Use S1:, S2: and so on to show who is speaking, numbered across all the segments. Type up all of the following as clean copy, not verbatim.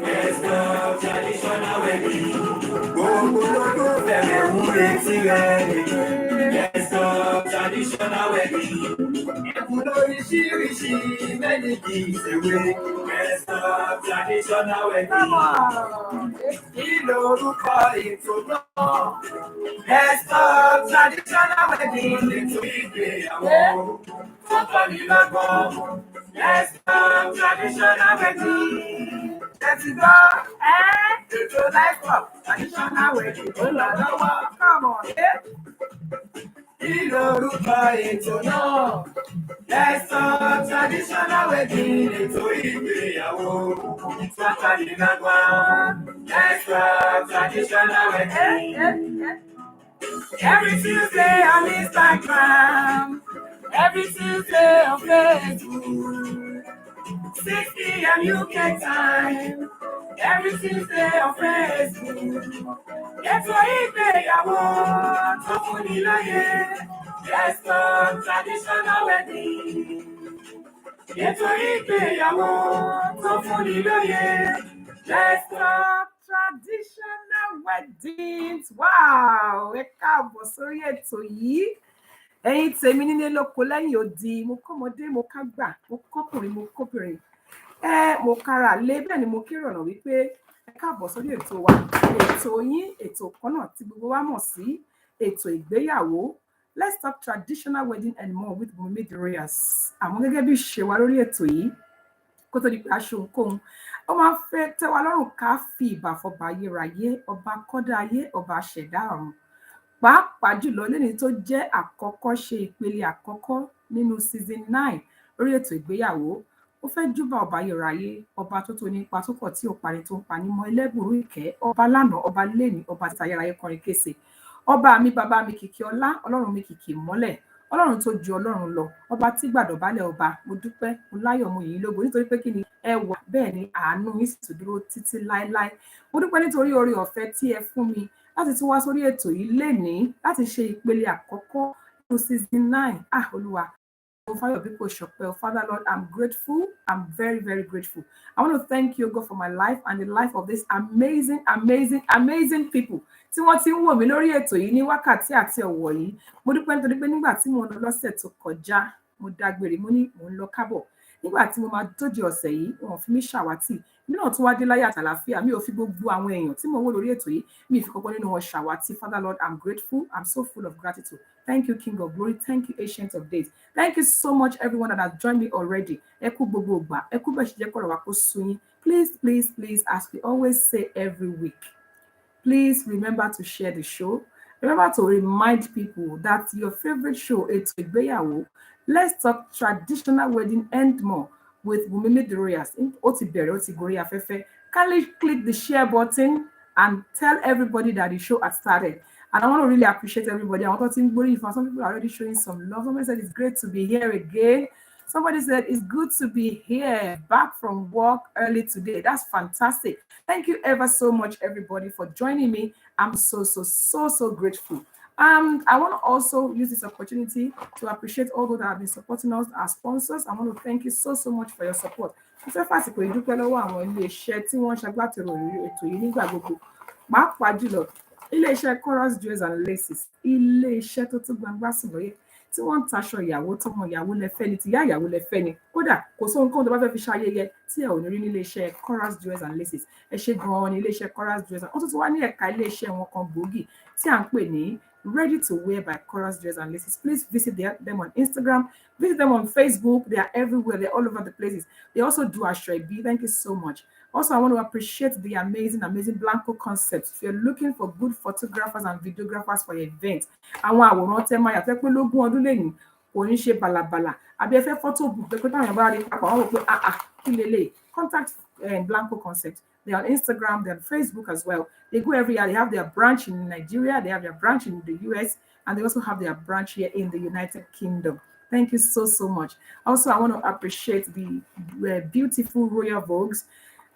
S1: Best of traditional wedding. Gbogbo lójú fẹ̀rẹ̀ wúre tirẹ̀. Best of traditional wedding. Ẹ̀bùn lóríṣiríṣi many things away. Best of traditional wedding. Kí lorúkọ ètò náà? Best of traditional wedding. Ètò ìgbéyàwó tó kọ́ni lọ́gbọ́n. Best of traditional wedding. Let's go. Ètò life of traditional wedding tó lọ lọ́wọ́. Come on, Kí lorúkọ ètò náà? Best of traditional wedding. Ètò ìgbéyàwó tó kọ́ni lọ́gbọ́n. Best of traditional wedding. Every Tuesday on Instagram. Every Tuesday on Facebook. 6 p.m. UK time. Every Tuesday on Facebook. Ètò ìgbéyàwó tó fúnni lóye. Best of traditional wedding. Ètò ìgbéyàwó tó fúnni lóye. Best of traditional weddings. Wow! Ẹ káàbọ̀ sórí ètò yìí. Ẹ̀yin tèmi nílé lóko lẹ́yìn odi, mo kọ́mọdé, mo kágbà, mo kọ́kùnrin, mo kóbìnrin. Mo kára lé bẹ́ẹ̀ ni mo kéré ọ̀nà wípé ẹ káàbọ̀ sórí ètò wa. Ètò yín, ètò kan náà tí gbogbo wa mọ̀ sí ètò ìgbéyàwó. Let's talk traditional wedding and more with Premieree. Àmọ́ gẹ́gẹ́ bí ṣe wà lórí ètò yìí, kó tó di pé aṣọ ohunkóhun, ó máa ń fẹ́ tẹ́ wa lọ́rùn ká fi ìbà fọba ayérayé, ọba kọ́dá ayé, ọba ṣẹ̀dá ọ̀run. Pàápàá jùlọ lẹ́ni tó jẹ́ àkọ́kọ́ ṣe ìpele àkọ́kọ́ nínú season 9 lórí ètò ìgbéyàwó. Ó fẹ́ júbà ọba ayérayé, ọba tó tó nípa tó pọ̀ tí ò parí tó ń pani mọ́ ẹlẹ́bùrú ìkẹ́, ọba lánàá, ọba lẹ́ni, ọba tí ayérayé kọrin kése. Ọba mi, bàbá mi kìkì ọlá, ọlọ́run mi kìkì ìmọ́lẹ̀, ọlọ́run tó ju ọlọ́run lọ, ọba tí gbàdọ̀bálẹ̀ ọba. Mo dúpẹ́, mo láyọ̀, mo yìn lógo nítorí pé kí ni ẹ wà, bẹ́ẹ̀ ni àánú yín sì tún dúró títí láéláé. Mo dúpẹ́ nítorí oore ọ̀fẹ́ tí ẹ fún mi láti tún wá sórí ètò yìí lénìí láti ṣe ìpele àkọ́kọ́ nínú season 9. Olúwa, Father Lord, I'm grateful. I'm very, very grateful. I want to thank you, God, for my life and the life of this amazing, amazing, amazing people. Tí wọ́n ti ń wò mí lórí ètò yìí ní wákàtí àti ọ̀wọ̀ yìí. Mo dúpẹ́ nítorí pé nígbà tí mo lọ lọ́sẹ̀ tó kọjá, mo dágbére, mo ní mò ń lọ kábọ̀. Nígbà tí mo máa dóde ọ̀sẹ̀ yìí, wọn fi mí ṣàwátì. Mi náà tún wá dé láyé àtàlàfíà. Mi ò fi gbogbo àwọn èèyàn tí mo wò lórí ètò yìí, mi ì fi kọ́kọ́ nínú wọn ṣàwátì. Father Lord, I'm grateful. I'm so full of gratitude. Thank you, King of Glory. Thank you, Ancient of Days. Thank you so much, everyone that has joined me already. Ẹ kú gbogbo ìgbà. Ẹ kú bẹ́ẹ̀ ṣe jẹ́ kọ́rọ̀ wa kó sú yín. Please, please, please, as we always say every week, please remember to share the show. Remember to remind people that your favorite show, Ètò Ìgbéyàwó, Let's Talk Traditional Wedding and More with Premieree. Ó ti bẹ̀rẹ̀, ó ti gorí afẹ́fẹ́. Kindly click the share button and tell everybody that the show has started. And I want to really appreciate everybody. I want to think, some people are already showing some love. Somebody said it's great to be here again. Somebody said it's good to be here, back from work early today. That's fantastic. Thank you ever so much, everybody, for joining me. I'm so grateful. I want to also use this opportunity to appreciate all those that have been supporting us, our sponsors. I want to thank you so much for your support. Mo fẹ́ fàsìkò ìdúpẹ́ lọ́wọ́ àwọn ilé-iṣẹ́ tí wọ́n ṣagbátẹrù ètò yìí nígbà gbogbo. Pàápàá jùlọ, ilé-iṣẹ́ Chorus Jewels and Laces, ilé-iṣẹ́ tó tún gbangba sùn lóye, tí wọ́n ń taṣọ ìyàwó tọmọ ìyàwó lẹ́fẹ́ ni, tìyá ìyàwó lẹ́fẹ́ ni. Kódà kò sóhun kóhun tó bá fẹ́ fi ṣayẹyẹ tí ẹ ò ní rí ní ilé-iṣẹ́ Chorus Jewels and Laces. Ẹ ṣé gan-an ní ilé-iṣẹ́ Chorus Jewels. Wọ́n tún ti wá ní ẹ̀ka ilé-iṣẹ́ wọn kan gbòógì tí à ń pè ní Ready to Wear by Chorus Jewels and Laces. Please visit them on Instagram, visit them on Facebook. They are everywhere. They're all over the places. They also do Ashrebi. Thank you so much. Also, I want to appreciate the amazing Blanco concepts. If you're looking for good photographers and videographers for your event, àwọn àwòrán tẹ́ máa yàtọ̀ pé lógún ọdún lẹ́yìn kò ní ṣe bàlàbàlà. Àbí ẹ fẹ́ photo book pé táwọn bá rí papọ̀ wọ́n wò pé kí lélẹ̀. Contact Blanco Concepts. They're on Instagram, they're on Facebook as well. They go every year. They have their branch in Nigeria, they have their branch in the US, and they also have their branch here in the United Kingdom. Thank you so much. Also, I want to appreciate the beautiful Royal Vogues.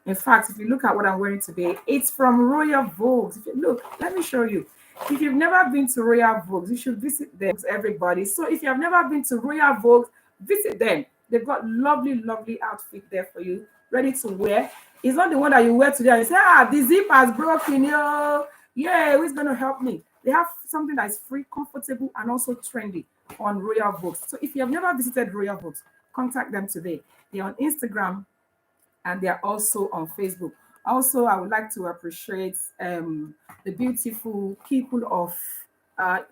S1: In fact, if you look at what I'm wearing today, it's from Royal Vogues. If you look, let me show you. If you've never been to Royal Vogues, you should visit them, everybody. So if you have never been to Royal Vogues, visit them. They've got lovely outfit there for you.
S2: ready to wear. It's not the one that you wear today and you say, the zip has broken, yo. Yeah, who's going to help me? They have something that is free, comfortable, and also trendy on Royal Votes. So if you have never visited Royal Votes, contact them today. They're on Instagram and they are also on Facebook. Also, I would like to appreciate the beautiful people of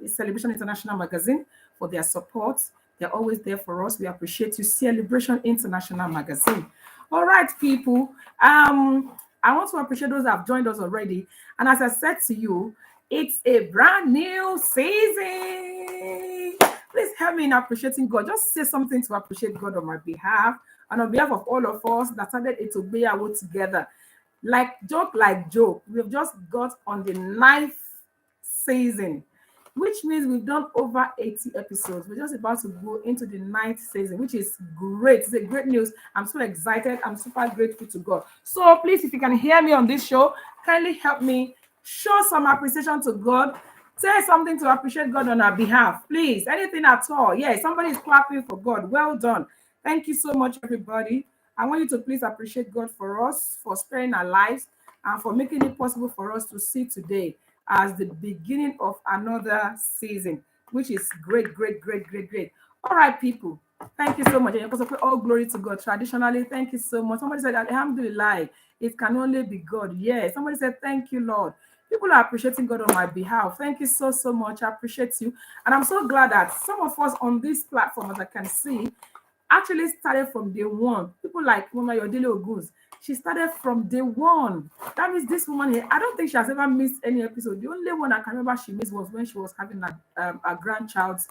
S2: Celebration International Magazine for their support. They're always there for us. We appreciate you, Celebration International Magazine. All right, people. I want to appreciate those that have joined us already. And as I said to you, it's a brand new season. Please help me in appreciating God. Just say something to appreciate God on my behalf and on behalf of all of us that started Eto Igbeyawo together. Like joke, we've just got on the 9th season, which means we've done over 80 episodes. We're just about to go into the 9th season, which is great. It's a great news. I'm so excited. I'm super grateful to God. So please, if you can hear me on this show, kindly help me show some appreciation to God. Say something to appreciate God on our behalf, please. Anything at all. Yeah, somebody is clapping for God. Well done. Thank you so much, everybody. I want you to please appreciate God for us, for sparing our lives, and for making it possible for us to see today as the beginning of another season, which is great, great, great, great, great. All right, people. Thank you so much. And because of all glory to God. Traditionally, thank you so much. Somebody said, Alhamdulillah, it can only be God. Yeah. Somebody said, thank you, Lord. People are appreciating God on my behalf. Thank you so, so much. I appreciate you. And I'm so glad that some of us on this platform, as I can see, actually started from day one. People like Mama Yodele Oguns, she started from day one. That means this woman here, I don't think she has ever missed any episode. The only one I can remember she missed was when she was having a grandchild's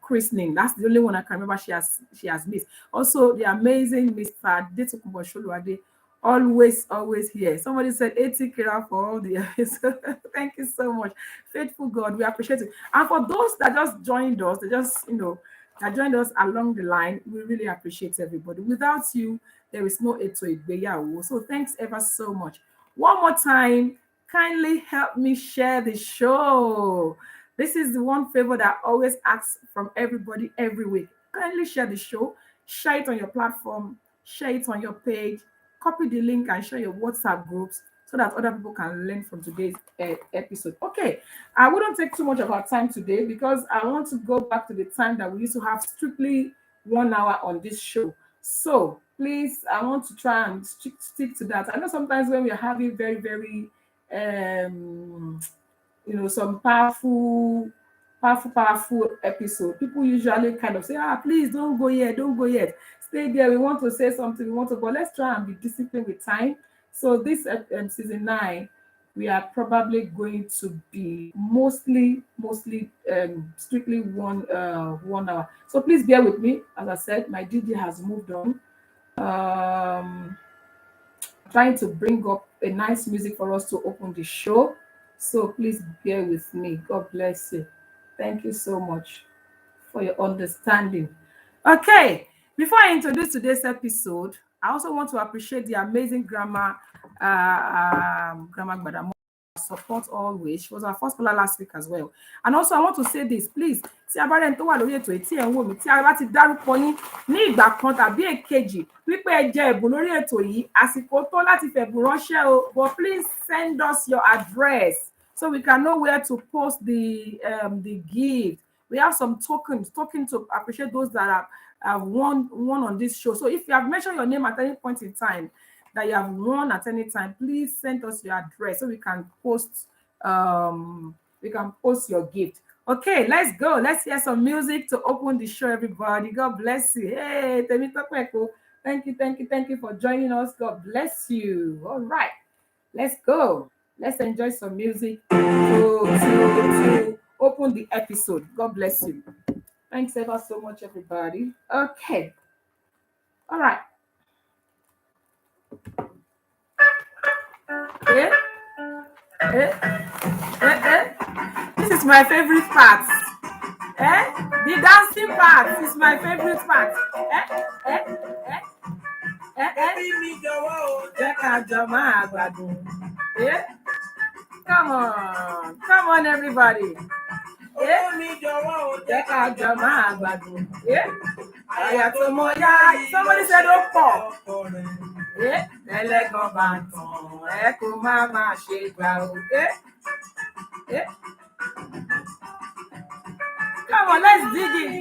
S2: christening. That's the only one I can remember she has missed. Also, the amazing Mr. Detokunbo Sholuade, always here. Somebody said 80 kira for all the episodes. Thank you so much. Faithful God, we appreciate it. And for those that just joined us, they just, that joined us along the line, we really appreciate everybody. Without you, there is no Eto Igbeyawo. So thanks ever so much. One more time, kindly help me share the show. This is the one favor that I always ask from everybody every week. Kindly share the show, share it on your platform, share it on your page, copy the link and share your WhatsApp groups so that other people can learn from today's episode. Okay, I wouldn't take too much of our time today because I want to go back to the time that we used to have strictly 1 hour on this show. So please, I want to try and stick to that. I know sometimes when we are having very, very some powerful episode, people usually kind of say, please don't go yet, stay there, we want to say something, we want to go. Let's try and be disciplined with time. So this season 9, we are probably going to be mostly strictly 1 hour. So please bear with me. As I said, my DJ has moved on. Trying to bring up a nice music for us to open the show. So please bear with me. God bless you. Thank you so much for your understanding. Okay, before I introduce today's episode, I also want to appreciate the amazing Grandma Gbadamo support always. She was our first caller last week as well. And also I want to say this, please. Tí a bá rẹ̀ tó wà lórí ètò tí ẹ̀ ń wò mí, tí a bá ti dárúkọ yín ní ìgbà kan tàbí èkejì wípé ẹ jẹ ẹ̀bùn lórí ètò yìí, àsìkò tó láti fẹ̀bùn ránṣẹ́ o, but please send us your address so we can know where to post the gift. We have some tokens to appreciate those that have won on this show. So if you have mentioned your name at any point in time that you have won at any time, please send us your address so we can post your gift. Okay, let's go. Let's hear some music to open the show, everybody. God bless you. Hey, Temitope, thank you for joining us. God bless you. All right, let's go. Let's enjoy some music to open the episode. God bless you. Thanks ever so much, everybody. Okay. All right. This is my favorite part. The dancing part is my favorite part. Come on, everybody. Àyà tó mọ yá. Somebody said ó pọ̀. Ẹlẹ́gàn bá ń tàn ẹ kó má máa ṣe gbà ó. Come on, let's dig in.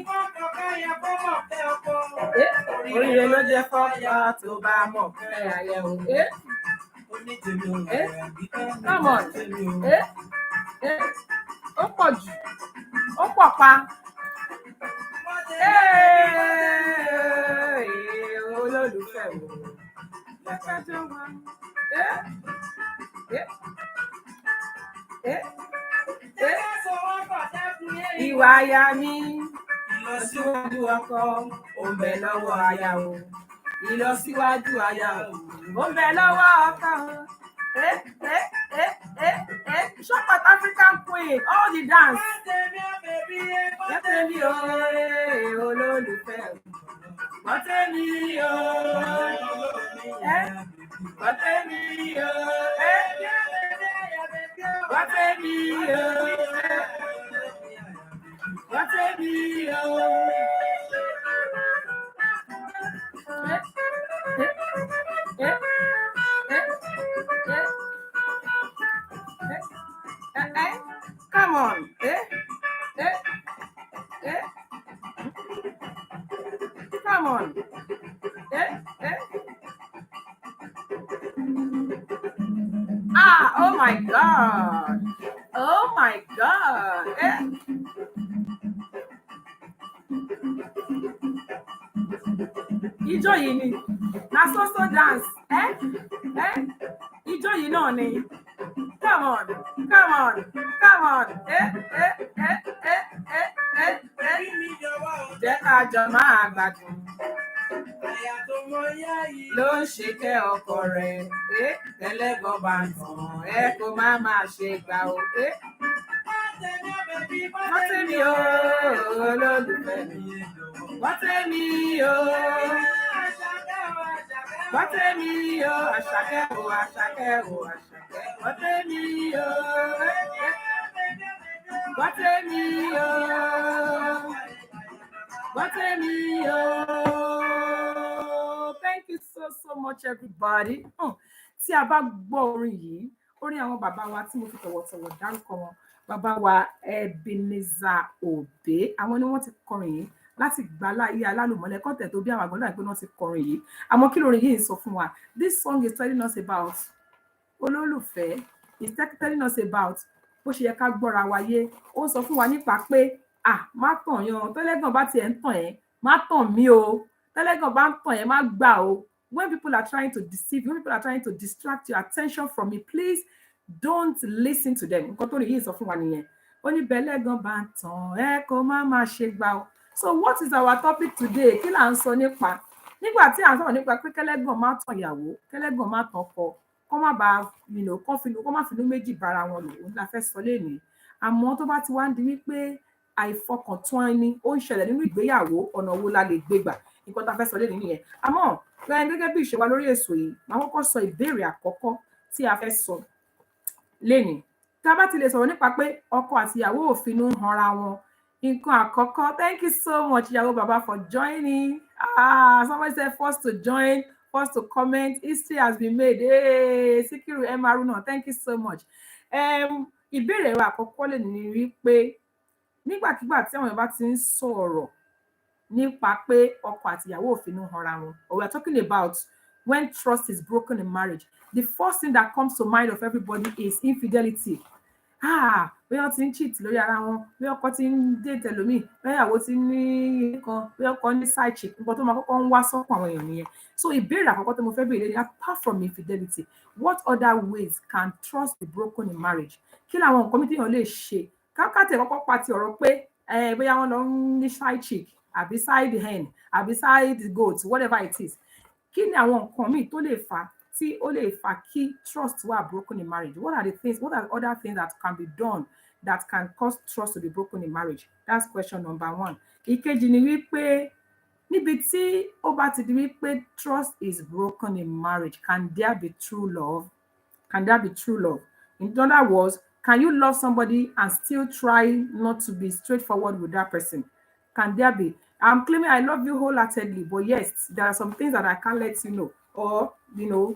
S2: Oríire ló jẹ́ fọ́pá tó bá mọ̀ fẹ́ àyẹ̀wò. Come on. Ó pọ̀ jù. Ó pọ̀ pa. Olólùfẹ́ wo. Ìwà aya mi, ìlọsíwájú ọkọ, ó ń bẹ lọ́wọ́ aya o. Ìlọsíwájú aya o, ó ń bẹ lọ́wọ́ ọkọ. Shop at African Queen, all the dance. Gbọ́tẹ́mi o, olólùfẹ́. Gbọ́tẹ́mi o, gbọ́tẹ́mi o, gbọ́tẹ́mi o, gbọ́tẹ́mi o. Come on. Come on. Oh my God. Oh my God. Ijó yìí ni. Na so dance. Ijó yìí náà ni. Come on. Come on. Come on. Jẹ́ ká jọ máa gbádùn. Ló ń ṣe kẹ́ ọkọ rẹ̀. Ẹlẹ́gàn bá ń tàn ẹ kó má máa ṣe gbà ó. Gbọ́tẹ́mi o, olólùfẹ́ mi. Gbọ́tẹ́mi o. Gbọ́tẹ́mi o, Àṣàkẹ́ o, Àṣàkẹ́ o, Àṣàkẹ́. Gbọ́tẹ́mi o. Gbọ́tẹ́mi o. Gbọ́tẹ́mi o. Thank you so much everybody. Tí a bá gbọ́ orin yìí, orin àwọn bàbá wa tí mo fi tọ̀wọ̀tọ̀wọ̀ dárúkọ wọn, bàbá wa Ebenezer Obey, àwọn ni wọ́n ti kọrin yìí láti gbálá ilé alálùmọ́lẹ̀ kọ́tẹ̀ tó bí àwọn àgbọ̀nà ìpín náà ti kọrin yìí. Àmọ́ kí lórin yìí ń sọ fún wa? This song is telling us about olólùfẹ́. It's telling us about bó ṣe yẹ ká gbọ́ra wáyé. Ó sọ fún wa nípa pé má tàn yan, tẹ́lẹ́gàn bá tiẹ̀ ń tàn ẹ́, má tàn mí o. Tẹ́lẹ́gàn bá ń tàn ẹ́, má gbà o. When people are trying to deceive you, when people are trying to distract your attention from me, please don't listen to them. Nǹkan tó rí yìí sọ fún wa nìyẹn. Ó ní bẹ́lẹ́gàn bá ń tàn ẹ́ kó má máa ṣe gbà o. So what is our topic today? Kí là ń sọ nípa? Nígbà tí à ń sọ̀rọ̀ nípa pé kẹ́lẹ́gàn má tàn ìyàwó, kẹ́lẹ́gàn má tàn ọkọ, kó má bàa kó má finú méjì bára wọn lò, òun la fẹ́ sọ lénìí. Àmọ́ tó bá ti wá ń di wípé àìfọkàntán ẹni ó ń ṣẹlẹ̀ nínú ìgbéyàwó, ọ̀nà wo la lè gbé gbà? Nǹkan tá a fẹ́ sọ lénìí nìyẹn. Àmọ́ gẹ́gẹ́ bí ìṣe wa lórí èso yìí, màá kọ́kọ́ sọ ìbéèrè àkọ́kọ́ tí a fẹ́ sọ lénìí. Tá a bá ti lè sọ̀rọ̀ nípa pé ọkọ àti ìyàwó ò finú hanra wọn, nǹkan àkọ́kọ́, thank you so much ìyàwó bàbá for joining. Somebody said first to join, first to comment. History has been made. Hey, Sikiru Emaruna, thank you so much. Ìbéèrè wa àkọ́kọ́ lè ní rí pé nígbàkigbà tí àwọn èèyàn bá ti ń sọ̀rọ̀ nípa pé ọkọ àti ìyàwó ò finú hanra wọn, or we are talking about when trust is broken in marriage, the first thing that comes to mind of everybody is infidelity. Bí wọ́n ti ń cheat lórí ara wọn, bí ọkọ ti ń date ẹlòmíì, bí ìyàwó ti ní kan, bí ọkọ ní side chick, nǹkan tó máa kọ́kọ́ ń wá sọ́kàn àwọn èèyàn nìyẹn. So ìbéèrè àkọ́kọ́ tó mo fẹ́ béèrè ni, apart from infidelity, what other ways can trust be broken in marriage? Kí làwọn nǹkan tí èèyàn lè ṣe? Kákàtẹ̀ kọ́kọ́ pa ti ọ̀rọ̀ pé bóyá wọ́n lọ ń ní side chick, àbí side hen, àbí side goat, whatever it is. Kí ni àwọn nǹkan míì tó lè fà tí ó lè fà kí trust wà broken in marriage? What are other things that can be done that can cause trust to be broken in marriage? That's question number one. Ìkejì ni wípé níbi tí ó bá ti di wípé trust is broken in marriage, can there be true love? Can there be true love? In other words, can you love somebody and still try not to be straightforward with that person? Can there be? I'm claiming I love you wholeheartedly, but yes, there are some things that I can't let you know, or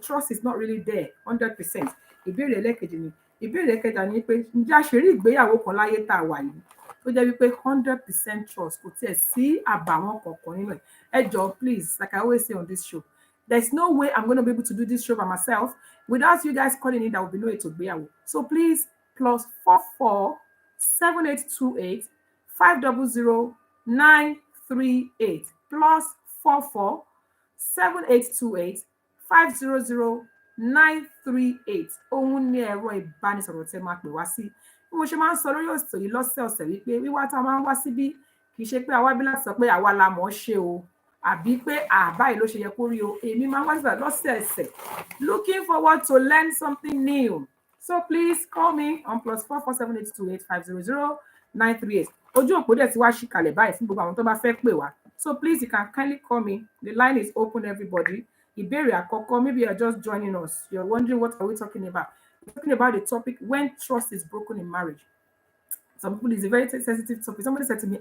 S2: trust is not really there 100%. Ìbéèrè ẹlẹ́kejì ni ìbéèrè ẹ̀kẹta ni pé ǹjẹ́ àṣírí ìgbéyàwó kan láyé tá a wà yìí tó jẹ́ wípé 100% trust kò tiẹ̀ sí àbàwọ́n kankan nínú ẹ̀. Ẹ jọ̀ọ́ please, like I always say on this show, there's no way I'm going to be able to do this show by myself. Without you guys calling in, there will be no Eto Igbeyawo. So please, +44 7828 500 938 +44 7828 500 938. Òun ni ẹ̀rọ ìbánisọ̀rọ̀ tẹ́ máa pè wá sí. Bí mo ṣe máa ń sọ lórí òsè yìí lọ́sẹ̀ọ̀sẹ̀ wípé wíwá tá a máa ń wá síbí kì í ṣe pé àwa bí láti sọ pé àwa la mọ̀ ọ́ ṣe o, àbí pé báyìí ló ṣe yẹ kó rí o. Èmi máa ń wá síbẹ̀ lọ́sẹ̀ẹsẹ̀, looking forward to learn something new. So please call me on +44 7828 500 938. Ojú òpó dẹ̀ ti wá ṣí kalẹ̀ báyìí fún gbogbo àwọn tó bá fẹ́ pè wá. So please, you can kindly call me. The line is open, everybody. Ìbéèrè àkọ́kọ́, maybe you're just joining us. You're wondering what are we talking about? We're talking about the topic when trust is broken in marriage. Some people, it's a very sensitive topic. Somebody said to me,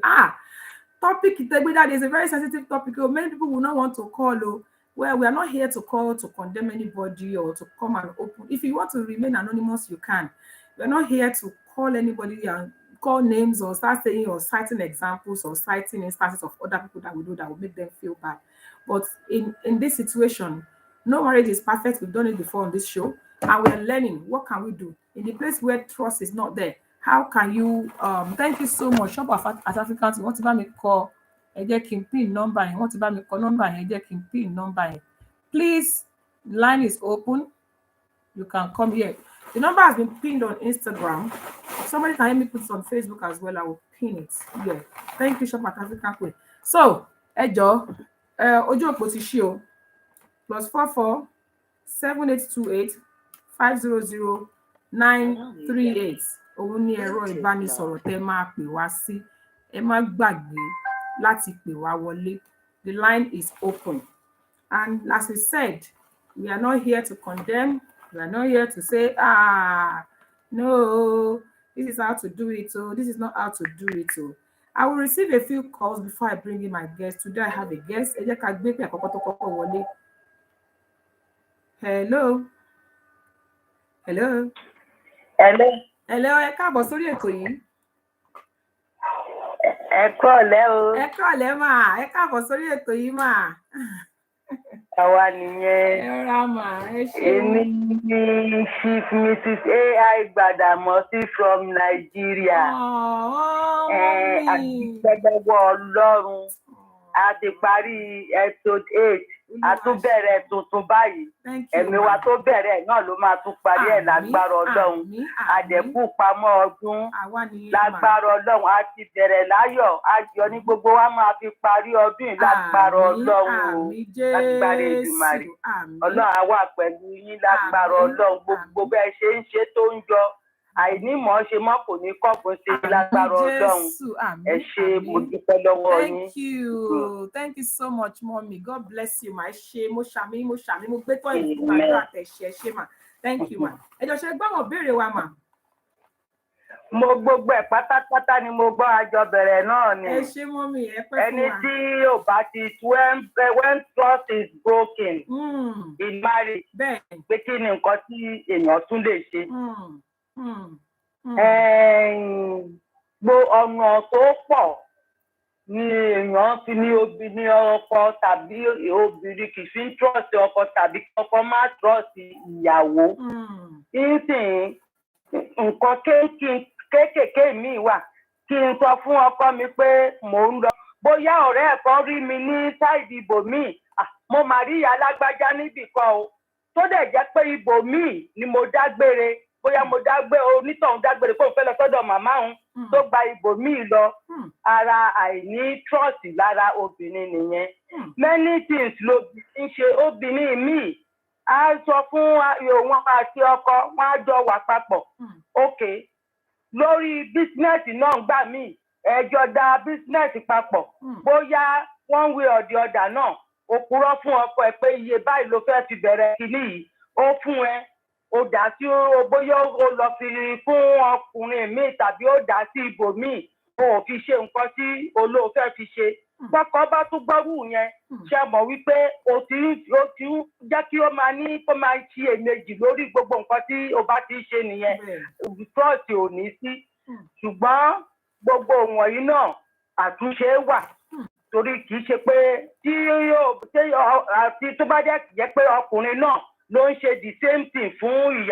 S2: topic that is a very sensitive topic. Many people will not want to call. Well, we are not here to call to condemn anybody or to come and open. If you want to remain anonymous, you can. We're not here to call anybody and call names or start saying or citing examples or citing instances of other people that we know that will make them feel bad. But in this situation, no marriage is perfect. We've done it before on this show, and we're learning. What can we do in the place where trust is not there? How can you? Thank you so much. Shop as Africans. What about me call? Ẹ jẹ́ kí n pin number yẹn. What about me call number yẹn? Ẹ jẹ́ kí n pin number yẹn. Please, the line is open. You can come here. The number has been pinned on Instagram. Somebody can help me put it on Facebook as well. I will pin it here. Thank you, Shop at African Queen. So, ẹ jọ̀ọ́, ojú òpó ti ṣí o. +44 7828 500 938. Òun ni ẹ̀rọ ìbánisọ̀rọ̀ tẹ́ máa pè wá sí. Ẹ má gbàgbé láti pè wá wọlé. The line is open. And as we said, we are not here to condemn. We are not here to say, no, this is how to do it. So this is not how to do it. So I will receive a few calls before I bring in my guest. Today I have a guest. Ẹ jẹ́ ká gbé pé àkọ́kọ́ tó kọ́kọ́ wọlé. Hello. Hello.
S3: Hello.
S2: Hello, ẹ káàbọ̀ sórí ètò yìí.
S3: Ẹ kúrọ̀lẹ́ o.
S2: Ẹ kúrọ̀lẹ́ mà, ẹ káàbọ̀ sórí ètò yìí mà.
S3: Àwa nìyẹn.
S2: Ẹ rọra mà, ẹ ṣé.
S3: Èmi ni Chief Mrs. AI Gbàdàmọ́sí from Nigeria. Àdìgbẹ́gbẹ́wọ́ Ọlọ́run. A ti parí episode 8. A tún bẹ̀rẹ̀ tuntun báyìí. Ẹ̀mí wa tó bẹ̀rẹ̀ náà ló máa tún parí ẹ̀ lágbára Ọlọ́run. Àdẹ̀kù pamọ́ ọdún lágbára Ọlọ́run. A ti bẹ̀rẹ̀ láyọ̀. Ayọ̀ ní gbogbo wa máa fi parí ọdún yìí lágbára Ọlọ́run o. Lágbára Èdùmàrè. Ọlọ́run á wà pẹ̀lú yín lágbára Ọlọ́run. Gbogbo bẹ́ẹ̀ ṣe ń ṣe tó ń jọ. Àìnímọ̀ ṣe mọ́ kò ní kọ́kùn ṣe lágbára Ọlọ́run. Ẹ ṣé, mo dúpẹ́ lọ́wọ́ yín.
S2: Thank you. Thank you so much, mommy. God bless you, ma. Ẹ ṣé, mo ṣàmì, mo gbé tó ìgbàgbọ́ àtẹ̀ṣẹ́ ṣe mà. Thank you, ma. Ẹ jọ̀ọ́ ṣe gbọ́ àwọn ìbéèrè wa mà.
S3: Mo gbogbo ẹ̀ pátápátá ni mo gbọ́ àjọ bẹ̀rẹ̀ náà ni.
S2: Ẹ ṣé, mommy, ẹ pẹ́ fún wa.
S3: Ẹni tí ò bá ti when trust is broken in marriage, pé kí ni nǹkan tí èèyàn tún lè ṣe. Ọ̀nà tó pọ̀ ni èèyàn fi ní obìnrin ọkọ tàbí obìnrin kì í fi ń trust ọkọ tàbí ọkọ má trust ìyàwó. Nísìnyí nǹkan kéékèèké mi wà kí n sọ fún ọkọ mi pé mò ń lọ. Bóyá ọ̀rẹ́ ẹ̀ kan rí mi ní sáìdì ibòmíì, mo mà rí ìyá alágbájá níbì kan o. Tó dẹ̀ jẹ́ pé ibòmíì ni mo dágbére. Bóyá mo onítọ̀hún dágbére pé òun fẹ́ lọ sọ́dọ̀ màmá òun tó gba ibòmíì lọ. Ara àìní trust lára obìnrin nìyẹn. Many things ló ń ṣe obìnrin míì. A sọ fún òun àti ọkọ, wọ́n á jọ wà papọ̀. Okay. Lórí bísínẹ́sì náà gbà míì, ẹjọ́ dá bísínẹ́sì papọ̀. Bóyá one way or the other náà, ó purọ́ fún ọkọ ẹ pé iye báyìí ló fẹ́ fi bẹ̀rẹ̀ kínní yìí. Ó fún ẹ. Ó dá sí bóyá ó lọ fi fún ọkùnrin míì tàbí ó dá sí ibòmíì, ó fi ṣe nǹkan tí olóò fẹ́ fi ṣe. tọkọ bá tún gbọ́rù yẹn ṣe mọ̀ wípé o ti ń jẹ́ kí ó máa ṣe èmejì lórí gbogbo nǹkan tí o bá ti ṣe nìyẹn trust ò ní sí ṣùgbọ́n gbogbo wọ̀nyí náà àtúnṣe wà torí kì í ṣe pé àti tó bá jẹ́ pé ọkùnrin náà ló ń ṣe the same thing fún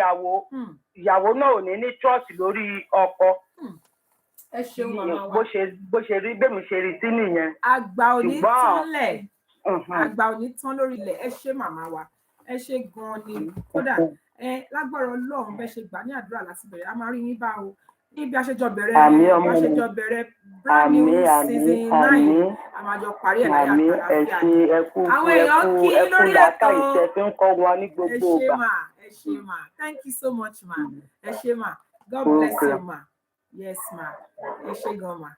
S3: ìyàwó náà ò ní trust lórí ọkọ.
S2: Ẹ ṣeun màmá wa.
S3: bó ṣe rí bẹ́ẹ̀ mi ṣe rí sí nìyẹn.
S2: Àgbà ò ní tán lẹ̀. Àgbà ò ní tán lórí ilẹ̀. Ẹ ṣé màmá wa. Ẹ ṣé gan-an ni. Kódà lágbára Ọlọ́run bẹ́ẹ̀ ṣe gbà ní àdúrà láti bẹ̀rẹ̀. A máa rí yín bá o. Níbi àṣejọ bẹ̀rẹ̀ brand new season 9. A máa jọ parí ẹ̀ láyà àtàlàfíà. Àwọn èèyàn kí lórí ẹ̀tọ́. Ẹ ṣé mà. Thank you so much ma. Ẹ ṣé mà. God bless you ma. Yes ma. Ẹ ṣé gan ma.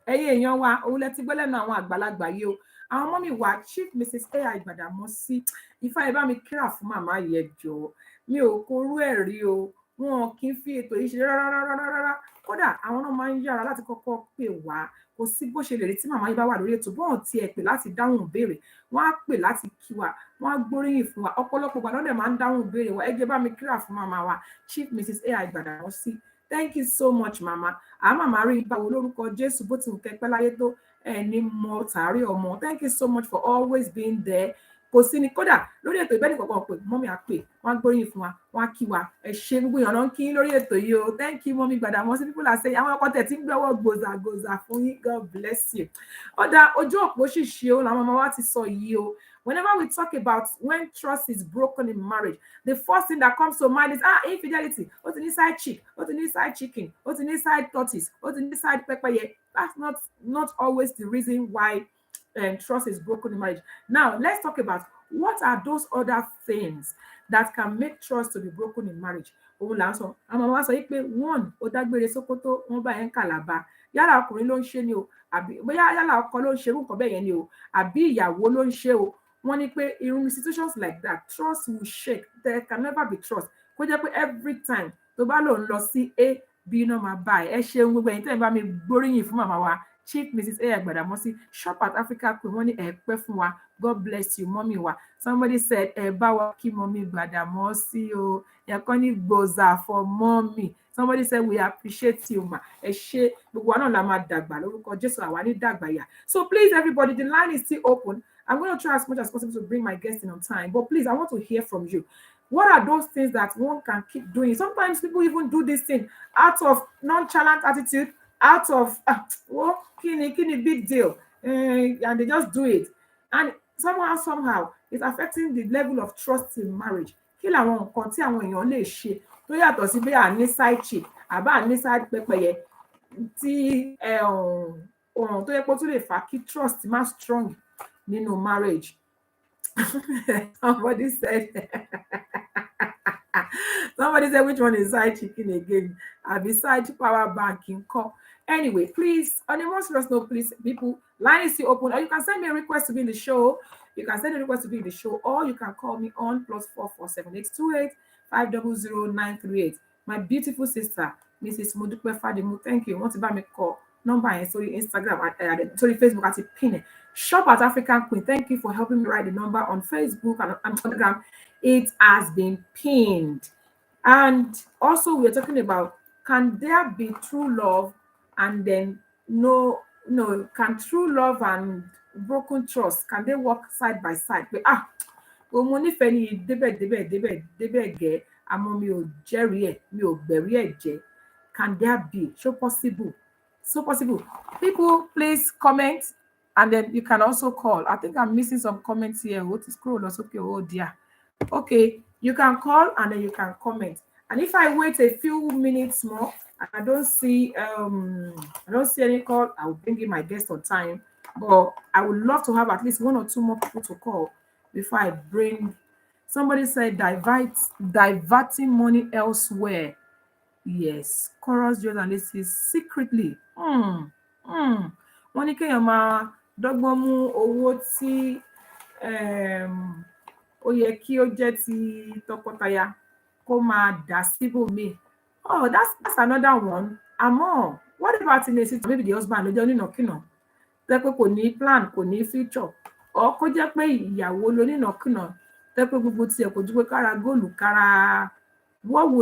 S2: Ẹ̀yin èèyàn wa òun lẹ ti gbọ́ lẹ́nu àwọn àgbàlagbà yìí o. Àwọn ọmọ mi wà Chief Mrs. A Ìgbàdàmọ́sí. Ifá ẹ bá mi kíra fún màmá yẹn jọ. Mi ò korú ẹ̀ rí o. Wọn kì í fi ètò yìí ṣe rárá. Kódà àwọn náà máa ń yára láti kọ́kọ́ pè wá. Kò sí bó ṣe lè rí tí màmá yìí bá wà lórí ètò bọ́ọ̀ tí ẹ pè láti dáhùn ìbéèrè. Wọ́n á pè láti kí wa. Wọ́n á gbóríyìn fún wa. Ọ̀pọ̀lọpọ̀ ìgbà lọ́dẹ̀ máa ń dáhùn ìbéèrè wa. Ẹ jẹ́ bá mi kíra fún màmá wa Chief Mrs. A Ìgbàdàmọ́sí. Thank you so much, Mama. Mama rí báwo lórúkọ Jésù bó ti wù kẹ́pẹ́ láyé tó ẹni mọ tàárí ọmọ. Thank you so much for always being there. Kò sí ni kódà lórí ètò ìbẹ́ni kankan pé mọ́mí á pè wọ́n á gbóríyìn fún wa wọ́n á kí wa ẹ ṣé gbogbo èèyàn náà kí lórí ètò yìí o. Thank you mọ́mí Gbàdàmọ́sí people are saying àwọn ọkọ tẹ̀ tí ń gbẹ́wọ́ gbòzàgbòzà fún yín. God bless you. Ọ̀dà ojú òpó ṣìṣe o làwọn ọmọ wa ti sọ yìí o. Whenever we talk about when trust is broken in marriage, the first thing that comes to mind is infidelity. Ó ti ní side chick, ó ti ní side chicken, ó ti ní side tortoise, ó ti ní side pepper. That's not always the reason why trust is broken in marriage. Now, let's talk about what are those other things that can make trust to be broken in marriage. Òun là ń sọ. Àwọn wa sọ pé one, ó dágbére Sókótó, wọ́n bá yẹn Kàlàbà. Yálà ọkùnrin ló ń ṣe ni o, àbí bóyá yálà ọkọ ló ń ṣe irú nǹkan bẹ́ẹ̀ yẹn ni o, àbí ìyàwó ló ń ṣe o. Wọ́n ní pé in situations like that, trust will shake. There can never be trust. Kó jẹ́ pé every time tó bá lò ń lọ sí A, B náà máa bá ẹ ṣeun gbogbo ẹ̀yin tẹ́ ẹ bá mi gbóríyìn fún màmá wa Chief Mrs. A Ìgbàdàmọ́sí Shop at Africa Queen. Wọ́n ní ẹ pẹ́ fún wa. God bless you, mommy wa. Somebody said ẹ bá wa kí mommy Gbàdàmọ́sí o. Ẹ kọ́ ní gbòòzà for mommy. Somebody said we appreciate you ma. Ẹ ṣé gbogbo wa náà la máa dàgbà lórúkọ Jésù àwa ní dàgbà yà. So please everybody, the line is still open. I'm going to try as much as possible to bring my guests in on time. But please, I want to hear from you. What are those things that one can keep doing? Sometimes people even do this thing out of nonchalant attitude, out of, kini big deal. And they just do it. And somehow, it's affecting the level of trust in marriage. Kí làwọn nǹkan tí àwọn èèyàn lè ṣe tó yàtọ̀ sí bí à ní side chick, àbá ní side pẹ́pẹ́yẹ tí tó yẹ kó tún lè fà kí trust má strong nínú marriage. Somebody said which one is side chicken again? Beside power bank in call. Anyway, please, on a more serious note, please, people, line is still open. Or you can send me a request to be in the show. You can send a request to be in the show, or you can call me on +447828 5000938. My beautiful sister, Mrs. Modupe Fadimu, thank you. Want to buy me call number and sorry Instagram, sorry Facebook at pin. Shop at African Queen. Thank you for helping me write the number on Facebook and Instagram. It has been pinned. And also we're talking about, can there be true love and then can true love and broken trust, can they work side by side? But money feni debe ge amo mi o jeri e mi o gberi e je. Can there be so possible? People, please comment, and then you can also call. I think I'm missing some comments here. What is scroll? Okay, oh dear. Okay, you can call and then you can comment. And if I wait a few minutes more and I don't see any call, I will bring in my guest on time. But I would love to have at least one or two more people to call before I bring. Somebody said diverting money elsewhere. Yes, chorus journalists secretly. Wọ́n ní kéèyàn máa dọ́gbọ́n mú owó tí ó yẹ kí ó jẹ́ ti tọkọtaya kó máa dà síbòmíì. That's another one. Àmọ́, what about in a situation maybe the husband ló jẹ́ onínàkínà tẹ́ pé kò ní plan, kò ní future, or kó jẹ́ pé ìyàwó lónínàkúnà tẹ́ pé gbogbo tiẹ̀ kò ju pé kára góòlù kára. What we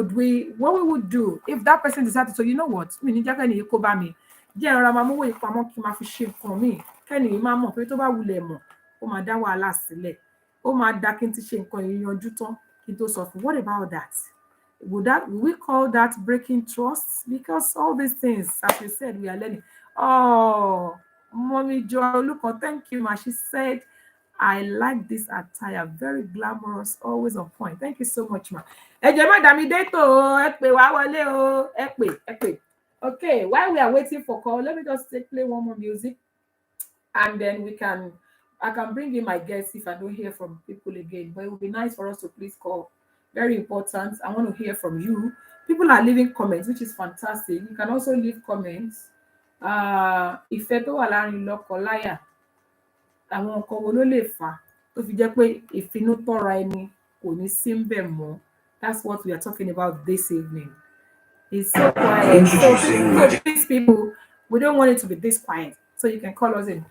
S2: would do if that person decided to say, you know what, mi ní jẹ́ kẹ́ni yìí kó bá mi, jẹ́ ìrora máa mówó ìpamọ́ kí n máa fi ṣe nǹkan míì, kẹ́ni yìí máa mọ̀ pé tó bá wulẹ̀ mọ̀ ó máa dá wàhálà sílẹ̀, ó máa dá kí n ti ṣe nǹkan yìí yanjú tán kí n tó sọ fún. What about that? Would we call that breaking trust? Because all these things, as we said, we are learning. Oh, Mommy Joy, look, thank you, ma. She said, I like this attire, very glamorous, always on point. Thank you so much, ma. Okay, while we are waiting for call, let me just play one more music, and then I can bring in my guests if I don't hear from people again. But it would be nice for us to please call. Very important. I want to hear from you. People are leaving comments, which is fantastic. You can also leave comments. Ìfẹ́ tó wà láàrin lọ́kọ láya, àwọn nǹkan wo ló lè fà tó fi jẹ́ pé ìfinútọ́ra ẹni kò ní sí ń bẹ̀ mọ́. That's what we are talking about this evening. It's so quiet. So these people, we don't want it to be this quiet. So you can call us in.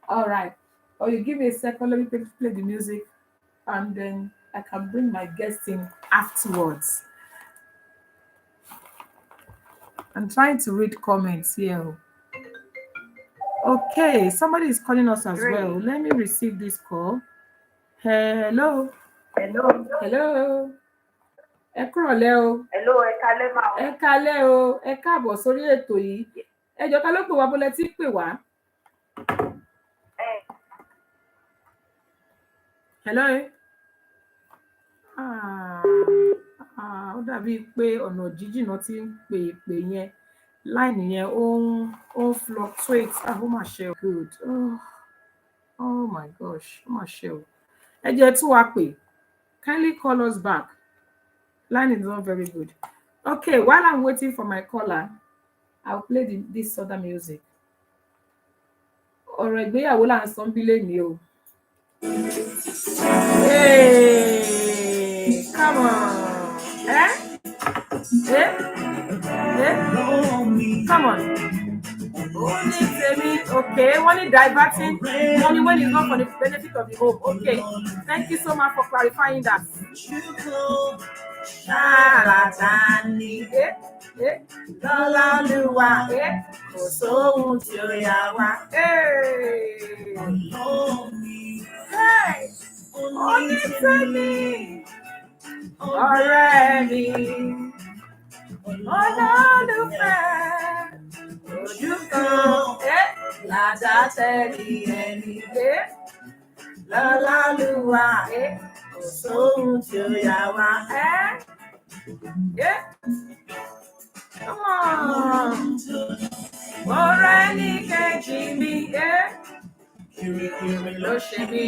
S2: All right. Or you give me a second, let me play the music, and then I can bring my guests in afterwards. I'm trying to read comments here. Okay, somebody is calling us as well. Let me receive this call. Hello. Hello. Ẹ kúrọ̀lẹ́ o.
S3: Hello, ẹ kálẹ́ mà o.
S2: Ẹ kálẹ́ o. Ẹ káàbọ̀ sórí ètò yìí. Ẹ jọ̀ọ́ ká ló pè wá, bó lẹ ti pè wá. Hello. Ó dàbí pé ọ̀nà jíjìn náà ti ń pè yẹn. Line yẹn ó fluctuate. Ó mà ṣe o. Good. Oh my gosh. Ó mà ṣe o. Ẹ jẹ́ tún wá pè. Kindly call us back. Line is not very good. Okay, while I'm waiting for my caller, I'll play this other music. Ọ̀rọ̀ ìgbéyàwó là ń sọ bí lẹ́ni o. Hey, come on. Come on. Okay, one is diverting, only when it's not for the benefit of the home. Okay, thank you so much for clarifying that. Ọ̀rẹ́ mi, olólùfẹ́, ojú kan, làdá tẹ̀lé ẹni, lọ́lọ́lùwà, kò sóhun tí ó yà wá, Come on. Ọ̀rẹ́ ní kejì mi, kìrìkìrì ló ṣe mí.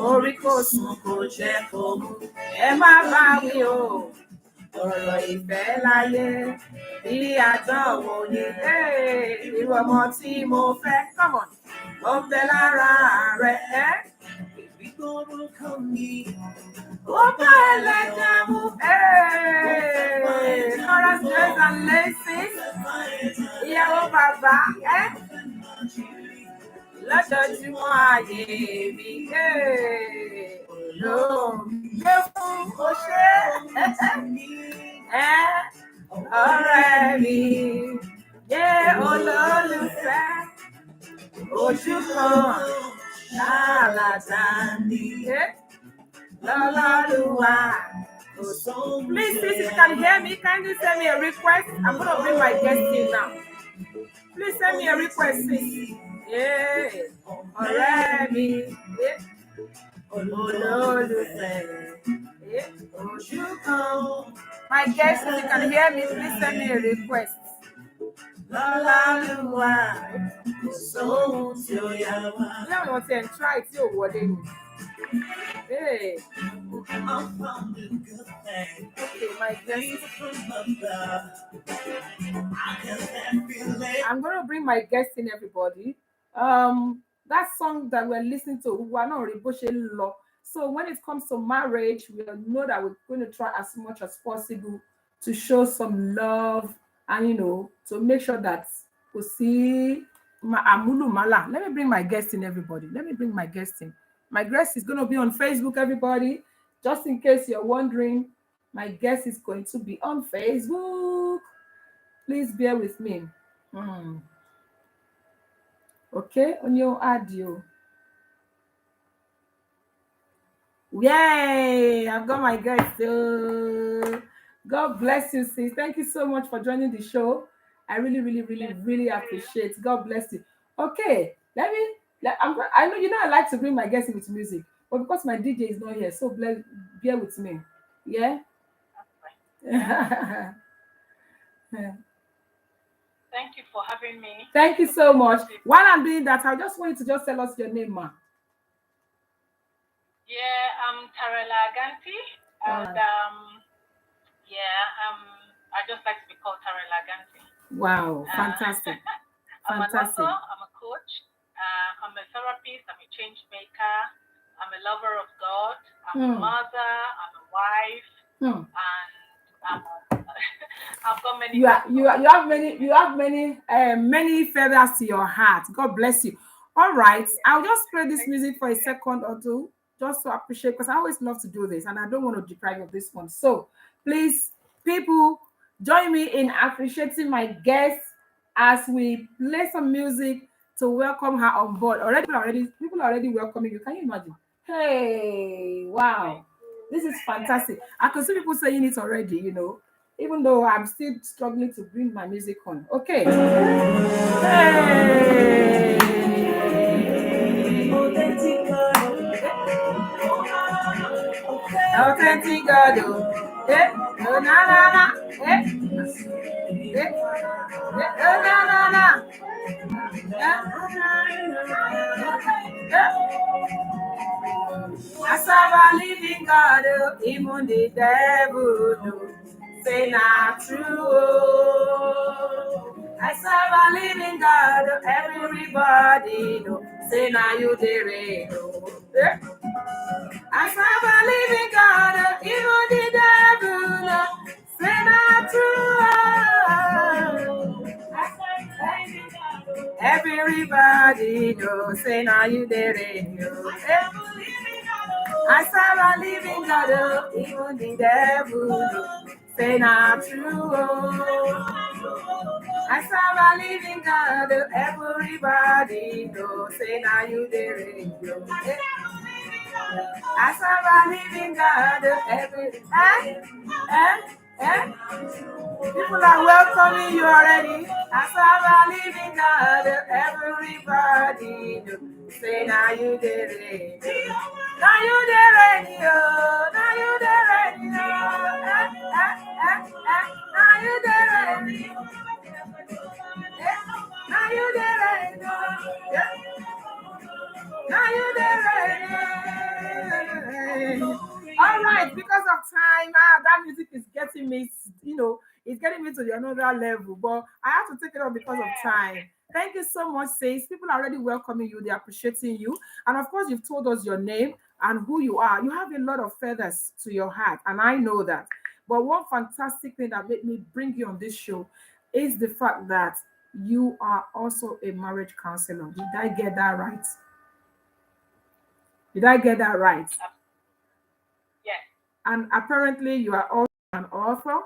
S2: Orí kò sùn kò jẹ́ kó mú. Ẹ má bá wí o. Ọ̀rọ̀ ìfẹ́ láyé bí àdánwò ni. Irú ọmọ tí mo fẹ́. Come on. Ó ń bẹ lára rẹ̀. Ó bá ẹlẹ́jà mú. Chorus girls and ladies. Ìyàwó bàbá. Lọ́jọ́júmọ́ ayé mi. Olóògbé fún oṣé. Ọ̀rẹ́ mi. Olólùfẹ́. Ojú kan. Ṣàlàdàní. Lọ́lọ́lùwà. Please, if you can hear me, kindly send me a request. I'm going to bring my guest in now. Please send me a request, please. Ọ̀rẹ́ mi. Olólùfẹ́. Ojú kan. My guest, if you can hear me, please send me a request. Lọ́lọ́lùwà. Kò sóhun tí ó yà wá. Ní àwọn tí ẹ̀ ń try tí ò wọlé ni. Okay, my guest. I'm going to bring my guest in, everybody. That song that we're listening to, we're not really. So when it comes to marriage, we know that we're going to try as much as possible to show some love and to make sure that we see Amulu Mala. Let me bring my guest in, everybody. Let me bring my guest in. My guest is going to be on Facebook, everybody. Just in case you're wondering, my guest is going to be on Facebook. Please bear with me. Okay, on your audio. Yay! I've got my guest. God bless you, sis. Thank you so much for joining the show. I really, really, really, really appreciate it. God bless you. Okay, I know I like to bring my guests in with music, but because my DJ is not here, so bear with me. Yeah?
S4: Thank you for having me.
S2: Thank you so much. While I'm doing that, I just want you to just tell us your name, ma.
S4: Yeah, I'm Tarela Ganti, and I just like to be called Tarela Ganti.
S2: Wow, fantastic.
S4: I'm an author, I'm a coach, I'm a therapist, I'm a change maker, I'm a lover of God, I'm a mother, I'm a wife, and I've got many.
S2: You have many feathers to your heart. God bless you. All right, I'll just play this music for a second or two, just to appreciate, because I always love to do this, and I don't want to deprive you of this one. So please, people, join me in appreciating my guest as we play some music to welcome her on board. People are already welcoming you. Can you imagine? Hey, wow, this is fantastic. I can see people saying it already, even though I'm still struggling to bring my music on. Okay. Hey. Authentic God. No, na, na, na. No, na, na. I serve a living God, even the devil knows. Say not true. I serve a living God, everybody know. Say now you dare know. I serve a living God, even the devil know. Say not true. Everybody know. Say now you dare know. I serve a living God, even the devil know. Say not true. I serve a living God, everybody know. Say now you dare know. I serve a living God, People are welcoming you already. I serve a living God, everybody know. Say now you dare know. Now you dare know. Now you dare know. Now you dare know. Now you dare know. Now you dare. All right, because of time, that music is getting me, it's getting me to the another level. But I have to take it off because of time. Thank you so much, sis. People are already welcoming you, they're appreciating you. And of course, you've told us your name and who you are. You have a lot of feathers to your heart, and I know that. But one fantastic thing that made me bring you on this show is the fact that you are also a marriage counselor. Did I get that right? Did I get that right?
S4: Yes.
S2: And apparently you are also an author.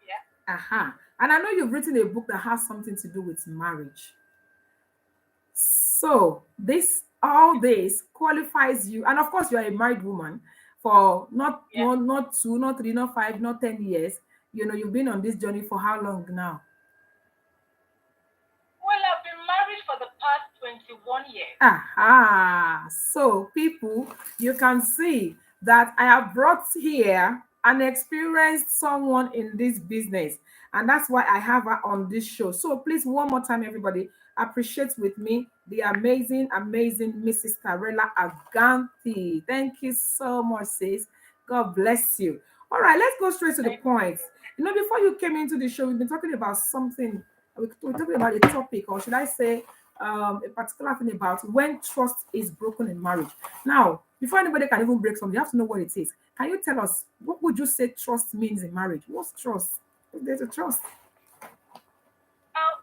S4: Yeah.
S2: And I know you've written a book that has something to do with marriage. So all this qualifies you, and of course you are a married woman for not 2, not 3, not 5, not 10 years. You've been on this journey for how long now?
S4: Well, I've been married for the past 21 years.
S2: So people, you can see that I have brought here an experienced someone in this business, and that's why I have her on this show. So please, one more time, everybody, appreciate with me the amazing Mrs. Tarela Aganti. Thank you so much, sis. God bless you. All right, let's go straight to the point. Before you came into the show, we've been talking about something. We're talking about a topic, or should I say a particular thing about when trust is broken in marriage. Now, before anybody can even break something, you have to know what it is. Can you tell us, what would you say trust means in marriage? What's trust? There's a trust.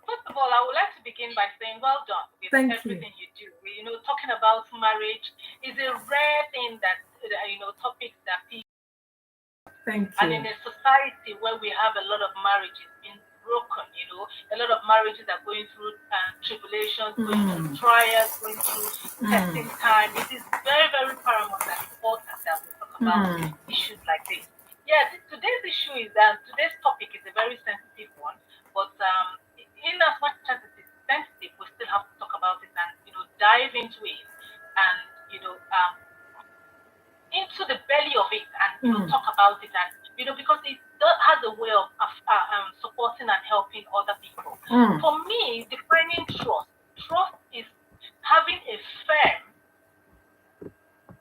S4: First of all, I would like to begin by saying well done with
S2: Thank
S4: everything you do. You know, talking about marriage is a rare thing that, you know, topics that people.
S2: Thank
S4: And in
S2: you.
S4: a society where we have a lot of marriages being broken, you know, a lot of marriages are going through tribulations, going through trials, going through testing time, it is very, very paramount and important that we talk about issues like this. Yeah, today's issue is that today's topic is a very sensitive one, but in as much as it is sensitive, we still have to talk about it and, you know, dive into it and, you know, into the belly of it and, you know, talk about it and, you know, because it has a way of supporting and helping other people. For me, defining trust is having a firm.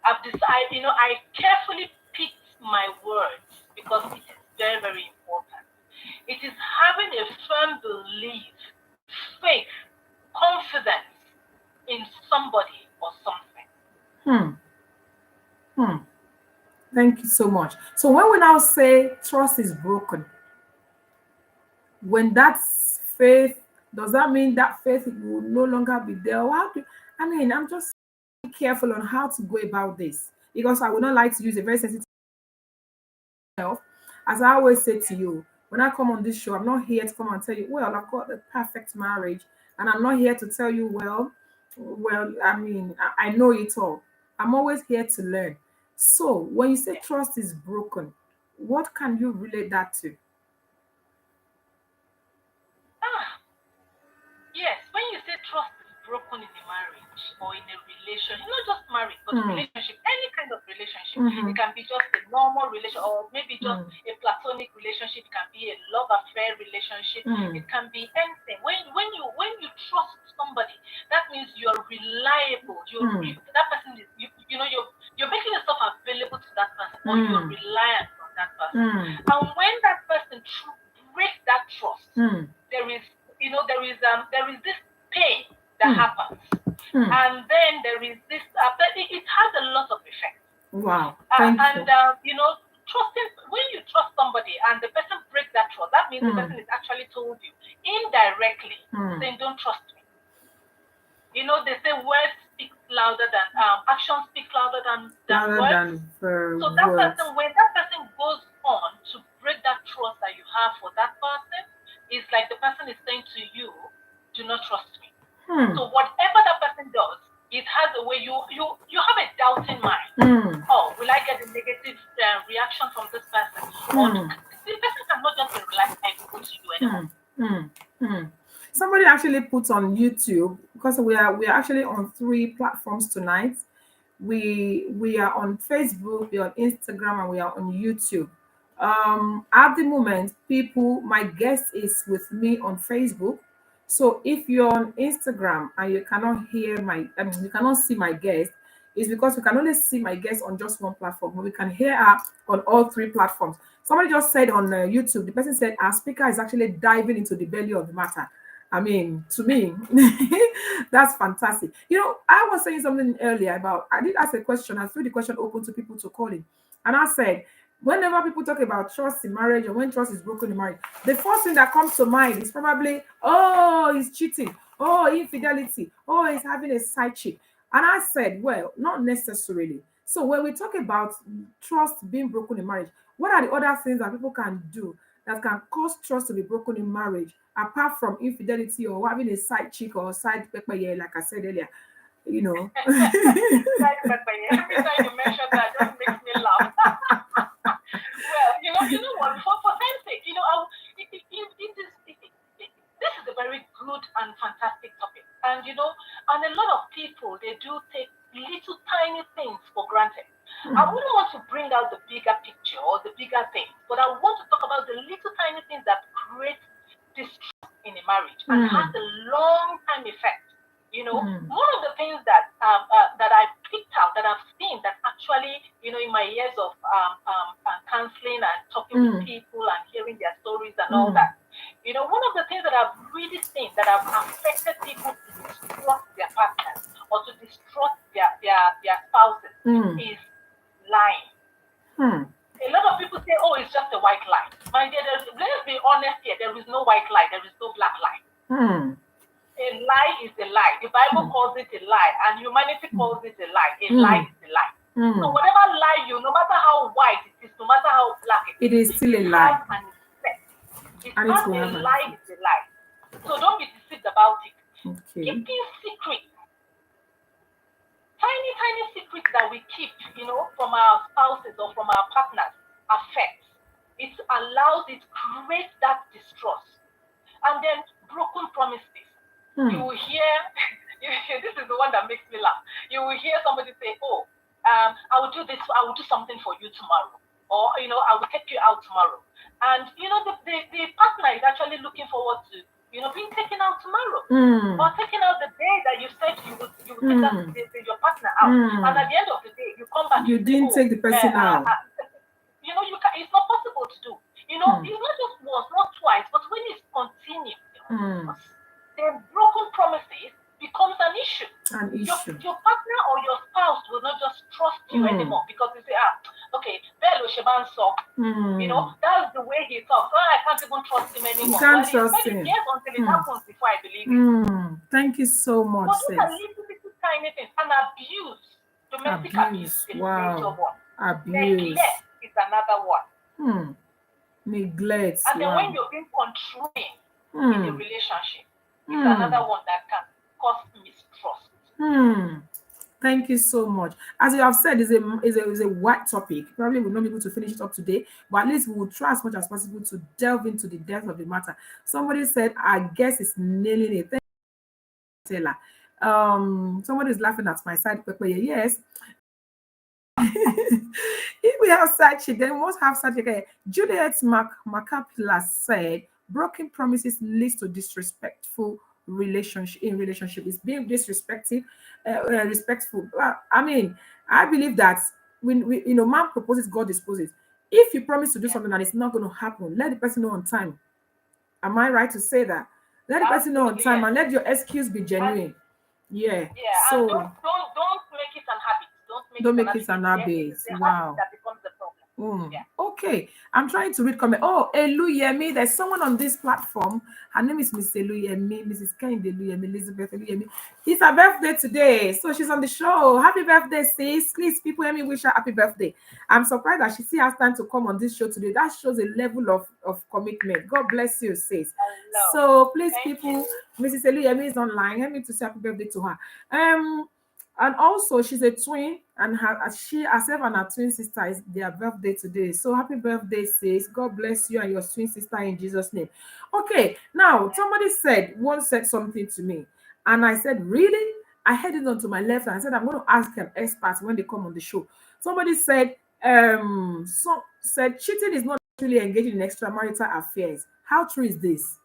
S4: I've decided, you know, I carefully picked my words because it is very, very important. It is having a firm belief, faith, confidence in somebody or something.
S2: Thank you so much. So when we now say trust is broken, when that's faith, does that mean that faith will no longer be there? I mean, I'm just careful on how to go about this because I would not like to use a very sensitive self. As I always say to you, when I come on this show, I'm not here to come and tell you, well, I've got the perfect marriage, and I'm not here to tell you, I mean, I know it all. I'm always here to learn. So when you say trust is broken, what can you relate that to?
S4: Yes, when you say trust is broken in a marriage or in a relationship, not just marriage, but relationship, any kind of relationship. It can be just a normal relationship or maybe just a platonic relationship. It can be a love affair relationship. It can be anything. When you trust somebody, that means you're reliable. That person is you know you're making yourself available to that person or you're reliant on that person. And when that person breaks that trust, there is this pain that happens, and then there is this. It has a lot of effect.
S2: Wow!
S4: You know, trusting when you trust somebody and the person breaks that trust, that means the person is actually told you indirectly, saying, "Don't trust me." You know, they say words speak louder than actions speak louder than words. So that person, when that person goes on to break that trust that you have for that person, it's like the person is saying to you, "Do not trust me." So whatever that person does, it has a way you have a doubting mind. Oh, will I get a negative reaction from this person? Or the person cannot just be reliable to you anymore.
S2: Somebody actually put on YouTube, because we are actually on 3 platforms tonight. We are on Facebook, we are on Instagram, and we are on YouTube. At the moment, my guest is with me on Facebook. So if you're on Instagram and you cannot you cannot see my guest, it's because we can only see my guest on just one platform, but we can hear her on all 3 platforms. Somebody just said on YouTube, the person said our speaker is actually diving into the belly of the matter. I mean, to me, that's fantastic. You know, I was saying something earlier about, I did ask a question, I threw the question open to people to call in. And I said, whenever people talk about trust in marriage or when trust is broken in marriage, the first thing that comes to mind is probably, oh, he's cheating, oh, infidelity, oh, he's having a side chick. And I said, well, not necessarily. So when we talk about trust being broken in marriage, what are the other things that people can do that can cause trust to be broken in marriage, apart from infidelity or having a side chick or side pepper, like I said earlier, you know?
S4: Side pepper, every time you mention that, just makes me laugh. Well, you know what? For time's sake, you know, this is a very good and fantastic topic, and you know, and a lot of people they do take little tiny things for granted. I wouldn't want to bring out the bigger picture or the bigger things, but I want to talk about the little tiny things that create distrust in a marriage and has a long time effect. You know, one of the things that that I picked out that I've seen that actually, you know, in my years of counseling and talking with people and hearing their stories and all that, you know, one of the things that I've really seen that have affected people to distrust their partners or to distrust their spouses is lying. A lot of people say, oh, it's just a white lie. My dear, let's be honest here. There is no white lie. There is no black lie. A lie is a lie. The Bible calls it a lie, and humanity calls it a lie. A lie is a lie. So whatever lie no matter how white it is, no matter how black
S2: it is still a lie.
S4: And it's a lie is a lie. So don't be deceived about it.
S2: Okay.
S4: Keeping secrets, tiny secrets that we keep, from our spouses or from our partners, affects. It allows, it creates that distrust. And then broken promises. You will hear, this is the one that makes me laugh. You will hear somebody say, oh, I will do this, I will do something for you tomorrow. Or, I will take you out tomorrow. And, the partner is actually looking forward to, being taken out tomorrow. Or taking out the day that you said you would take your partner out. And at the end of the day, you come back.
S2: You didn't take the person out.
S4: It's not possible to do. It's not just once, not twice, but when it's continued, then broken promises becomes an issue. Your partner or your spouse will not just trust you anymore because they say, okay, that's the way he talks. I can't even trust him anymore.
S2: You can't trust him.
S4: Yes, until it happens before I believe it.
S2: Thank you so much.
S4: But those are little tiny things. And abuse, domestic abuse is a major one. Neglect is another one.
S2: Neglect.
S4: And then when you're being controlling in a relationship, it's another one that can cause mistrust.
S2: Thank you so much. As you have said, it's a wide topic. Probably we'll not be able to finish it up today, but at least we will try as much as possible to delve into the depth of the matter. Somebody said, I guess it's nailing it. Thank you, Taylor. Somebody is laughing at my side. Yes. If we have such, then we must have such. Juliet Macapilla said, broken promises leads to disrespectful relationship is being disrespectful. I mean, I believe that when man proposes, God disposes. If you promise to do something and it's not going to happen, let the person know on time. Am I right to say that? Let the person know on time and let your excuse be genuine.
S4: So don't make it an habit.
S2: Don't make it an habit. Wow.
S4: That becomes the problem.
S2: Okay, I'm trying to read comment. Oh, Eluyemi, there's someone on this platform. Her name is Miss Eluyemi, Mrs. Kehinde Eluyemi, Elizabeth Eluyemi. It's her birthday today, so she's on the show. Happy birthday, sis. Please, people, let me wish her happy birthday. I'm surprised that she still has time to come on this show today. That shows a level of commitment. God bless you, sis. So please, people, Mrs. Eluyemi is online. Let me to say happy birthday to her. And also, she's a twin, and she herself and her twin sister is their birthday today. So happy birthday, sis. God bless you and your twin sister in Jesus' name. Okay, now somebody said something to me, and I said, really? I headed on to my left, and I said, I'm going to ask an expert when they come on the show. Somebody said, cheating is not really engaging in extramarital affairs. How true is this?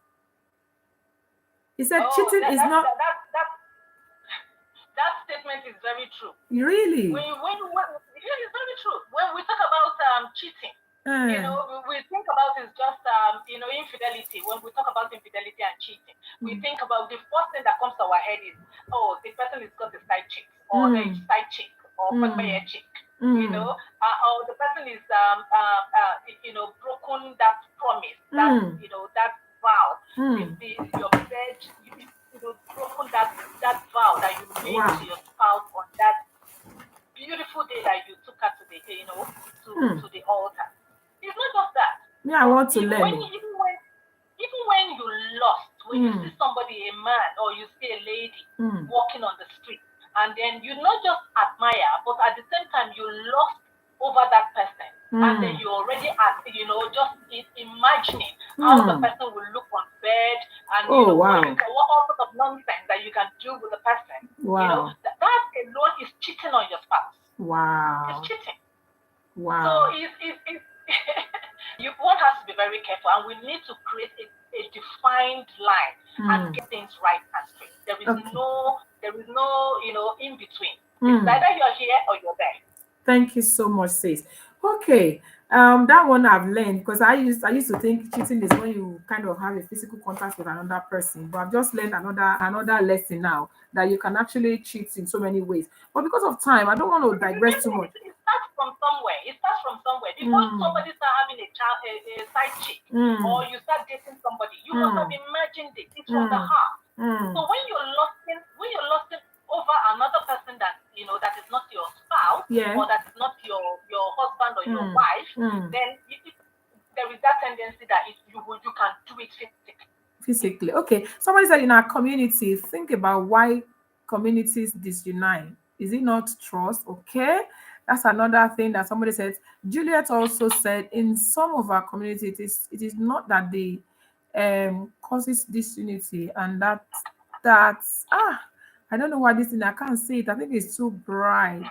S2: He said cheating is not.
S4: That statement is very true.
S2: Really?
S4: It's very true. When we talk about cheating, we think about it's just infidelity. When we talk about infidelity and cheating, we think about the first thing that comes to our head is, oh, the person has got a side chick or a side chick or a chick. Or the person is broken that promise, that vow. Your bed. Broken that vow that you made to your spouse on that beautiful day that you took her to the to the altar. It's not just that.
S2: I want to learn.
S4: Even when you lost, when you see somebody, a man or you see a lady walking on the street, and then you not just admire, but at the same time you lost over that person, and then you already just imagining how the person will look on bed, and what sort of nonsense that you can do with the person.
S2: Wow.
S4: That alone is cheating on your spouse.
S2: Wow.
S4: It's cheating.
S2: Wow.
S4: So one has to be very careful, and we need to create a defined line and get things right and straight. There is no in between. It's either you're here or you're there.
S2: Thank you so much, sis. Okay, that one I've learned, because I used to think cheating is when you kind of have a physical contact with another person, but I've just learned another lesson now, that you can actually cheat in so many ways. But because of time, I don't want to digress too much.
S4: starts from somewhere. Before somebody start having a child, a side chick, or you start dating somebody, you must have imagined it. It's from the heart. So when you're lusting over another person that that is not your spouse, or that is not your husband or your wife, then there is that tendency that you can do it
S2: physically. Okay. Somebody said in our community, think about why communities disunite. Is it not trust? Okay. That's another thing that somebody said. Juliet also said in some of our community, it is not that the causes disunity, and that's I don't know why this thing, I can't see it. I think it's too bright.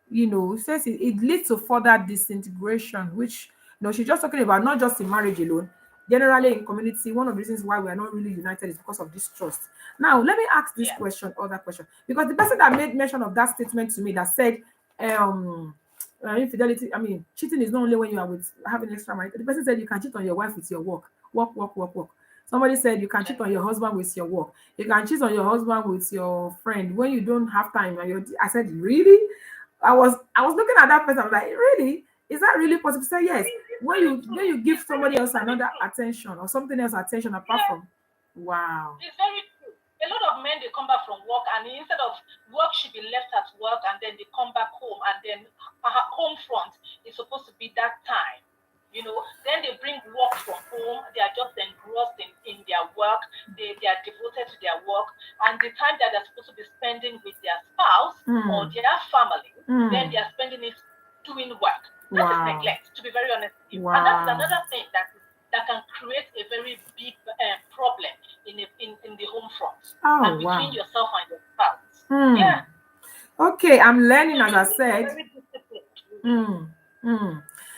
S2: It says it leads to further disintegration, which she's just talking about not just in marriage alone. Generally in community, one of the reasons why we are not really united is because of distrust. Now, let me ask this other question, because the person that made mention of that statement to me that said, infidelity, cheating is not only when you are with having extra money. The person said you can cheat on your wife with your work. Work. Somebody said you can cheat on your husband with your work. You can cheat on your husband with your friend when you don't have time. I said, really? I was looking at that person. I was like, really? Is that really possible? Say yes. When you give somebody else another attention or something else attention apart from, wow.
S4: It's very true. A lot of men, they come back from work, and instead of work should be left at work, and then they come back home, and then home front is supposed to be that time. Then they bring work from home. They are just engrossed in their work. They are devoted to their work, and the time that they're supposed to be spending with their spouse or their family, then they are spending it doing work. That is neglect, to be very honest with you. And that is another thing that can create a very big problem in the home front and between yourself and your spouse. Yeah.
S2: Okay, I'm learning, as I said.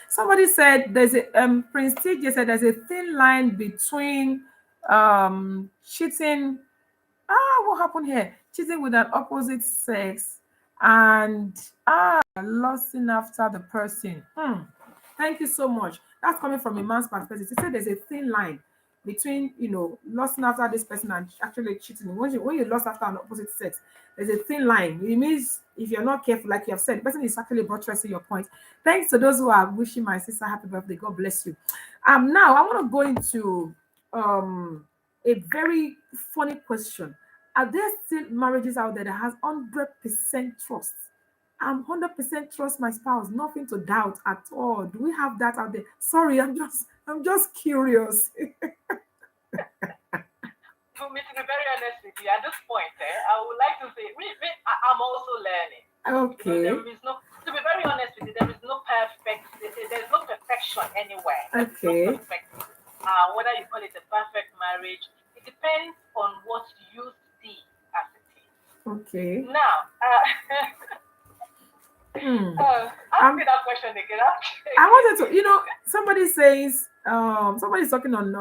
S2: Somebody said there's a Prince TJ said there's a thin line between cheating. What happened here? Cheating with an opposite sex and lusting after the person. Thank you so much. That's coming from a man's perspective. He said there's a thin line between lusting after this person and actually cheating. When you lust after an opposite sex, there's a thin line. It means if you're not careful, like you have said, the person is actually buttressing your point. Thanks to those who are wishing my sister happy birthday. God bless you. Now I want to go into a very funny question. Are there still marriages out there that has 100% trust? 100% trust my spouse, nothing to doubt at all. Do we have that out there? Sorry, I'm just curious.
S4: For me, to be very honest with you, at this point, I would like to say, I'm also learning.
S2: Okay.
S4: To be very honest with you, there is no perfection anywhere.
S2: Okay.
S4: No perfect. Whether you call it a perfect marriage, it depends on what you see as it is.
S2: Okay.
S4: Now, ask me that question again.
S2: I wanted to, somebody says, somebody's talking on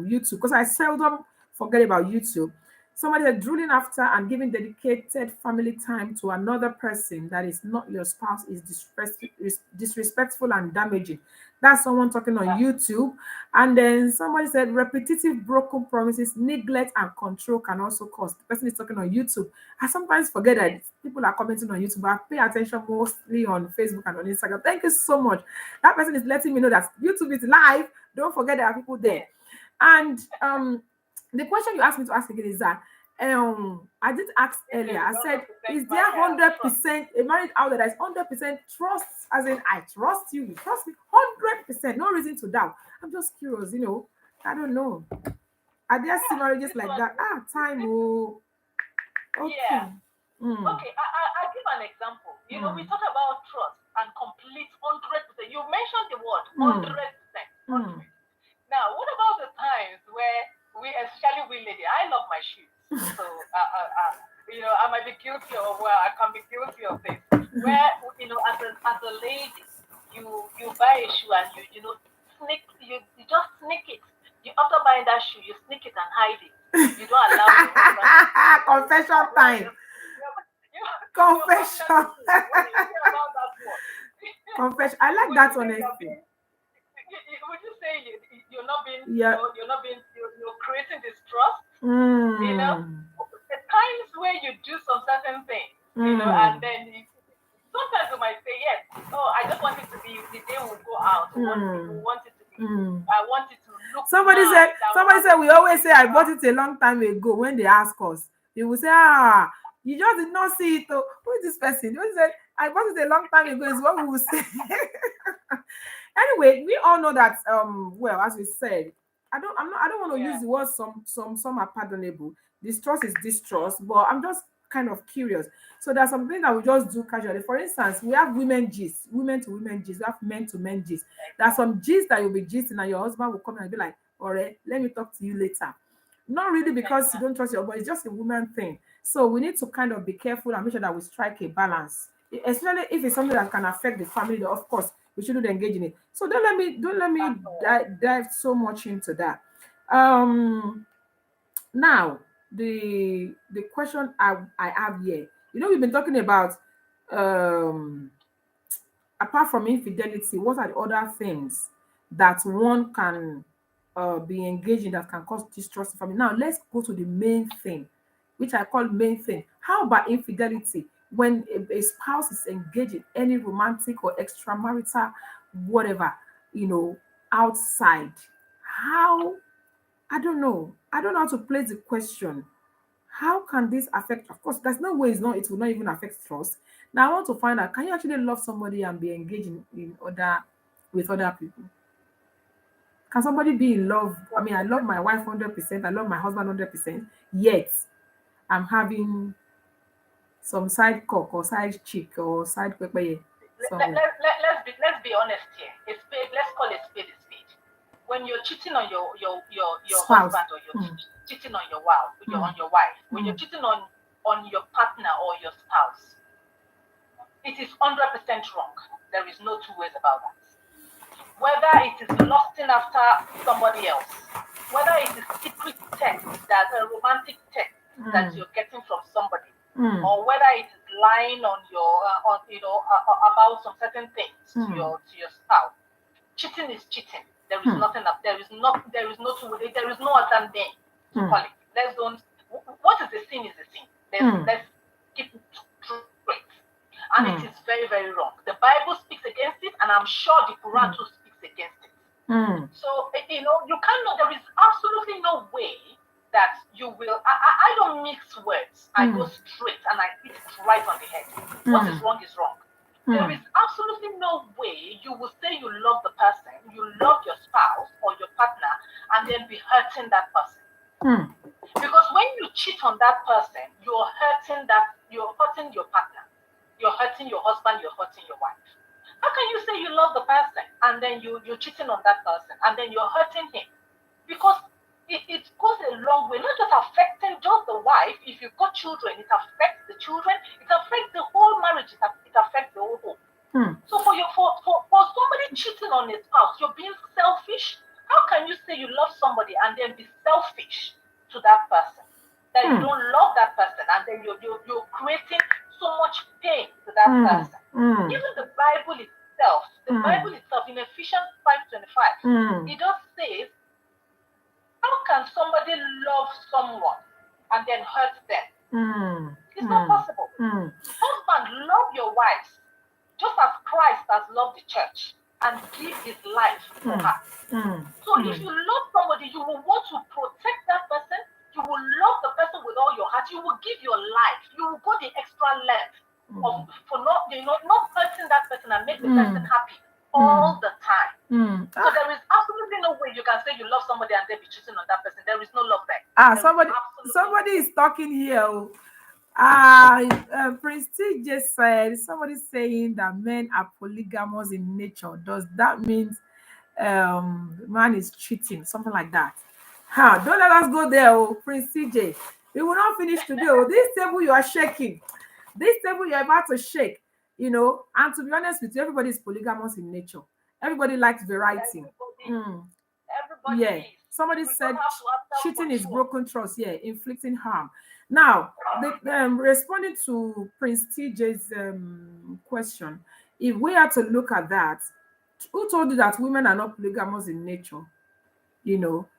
S2: YouTube, because I seldom forget about YouTube. Somebody said drooling after and giving dedicated family time to another person that is not your spouse is disrespectful and damaging. That's someone talking on YouTube. And then somebody said repetitive broken promises, neglect and control can also cause. The person is talking on YouTube. I sometimes forget that people are commenting on YouTube. I pay attention mostly on Facebook and on Instagram. Thank you so much. That person is letting me know that YouTube is live. Don't forget there are people there. And the question you asked me to ask again is that I did ask earlier. I said, is there 100% a marriage out there that is 100% trust? As in, I trust you, you trust me, 100%, no reason to doubt. I'm just curious, I don't know. Are there still marriages like that? Time. Okay.
S4: Yeah. Okay, I'll give an example. We talk about trust and complete 100%. You mentioned the word 100%. Now, what about the times where especially we ladies, I love my shoes. So, I might be guilty of, I can be guilty of this. Where, as a lady, you buy a shoe and you just sneak it. After buying that shoe, you sneak it and hide it. You don't allow it.
S2: Confession time. Confession. Confession. I like that honesty.
S4: Would you say you're not being,
S2: yeah.
S4: You're creating distrust? The times where you do some certain things, and then sometimes you might say, yes, want it to be. I want it to look.
S2: Somebody said we always say I bought it a long time ago. When they ask us, they will say, you just did not see it. Oh, who is this person? They say I bought it a long time ago. Is what we will say. Anyway, we all know that. Well, as we said, I don't want to use the word some are pardonable. Distrust is distrust, but I'm just kind of curious. So there's something that we just do casually. For instance, we have women gist, women to women gist, we have men to men gist. There's some gist that you'll be gisting and your husband will come and be like, all right, let me talk to you later. Not really because you don't trust your, but it's just a woman thing. So we need to kind of be careful and make sure that we strike a balance, especially if it's something that can affect the family. Of course, we shouldn't engage in it. So don't let me dive so much into that. Now the question I have here, we've been talking about apart from infidelity, what are the other things that one can be engaged in that can cause distrust in family? Now let's go to the main thing, which I call main thing. How about infidelity? When a spouse is engaged in any romantic or extramarital whatever, outside, how, I don't know how to place the question. How can this affect? Of course, there's no way it will not even affect trust. Now I want to find out, can you actually love somebody and be engaged with other people? Can somebody be in love? I mean, I love my wife 100%, I love my husband 100%, yet I'm having some side cock or side chick or side pepper.
S4: Let's be honest here. Let's call it spade a spade. When you're cheating on your husband, or you're cheating on your wife, when you're cheating on your partner or your spouse, it is 100% wrong. There is no two ways about that. Whether it is lusting after somebody else, whether it is secret text, that a romantic text that you're getting from somebody, or whether it is lying on your about some certain things to your spouse, cheating is cheating. There is nothing up. There is no two ways. There is no other name to call it. Let's don't. What is the sin is the sin. Let's keep it straight. And it is very, very wrong. The Bible speaks against it, and I'm sure the Quran too speaks against it. So you cannot. There is absolutely no way that you will. I don't mix words. I go straight and I hit it right on the head. What is wrong is wrong. There is absolutely no way you will say you love the person, you love your spouse or your partner, and then be hurting that person. Because when you cheat on that person, you're hurting your partner, you're hurting your husband, you're hurting your wife. How can you say you love the person and then you're cheating on that person and then you're hurting him? Because it goes a long way, not just affecting just the wife. If you've got children, it affects the children, it affects the whole marriage, it affects the whole home. So for somebody cheating on his spouse, you're being selfish. How can you say you love somebody and then be selfish to that person? That you don't love that person and then you're creating so much pain to that person. Even the Bible itself in Ephesians 5:25, it just says, how can somebody love someone and then hurt them? It's not possible. Husband, love your wives just as Christ has loved the church and give his life for her. So if you love somebody, you will want to protect that person. You will love the person with all your heart. You will give your life. You will go the extra length for not hurting that person and make the person happy all the time. So there is absolutely no way you can say you love somebody and then be cheating on that person. There is no love there.
S2: Somebody is talking here. Prince TJ said, somebody saying that men are polygamous in nature. Does that mean the man is cheating? Something like that. Don't let us go there, Prince TJ. We will not finish today. This table you are shaking. This table you're about to shake. And to be honest with you, everybody is polygamous in nature. Everybody likes variety.
S4: Everybody.
S2: Somebody said cheating is broken trust. Inflicting harm. Now, responding to Prince TJ's question, if we are to look at that, who told you that women are not polygamous in nature?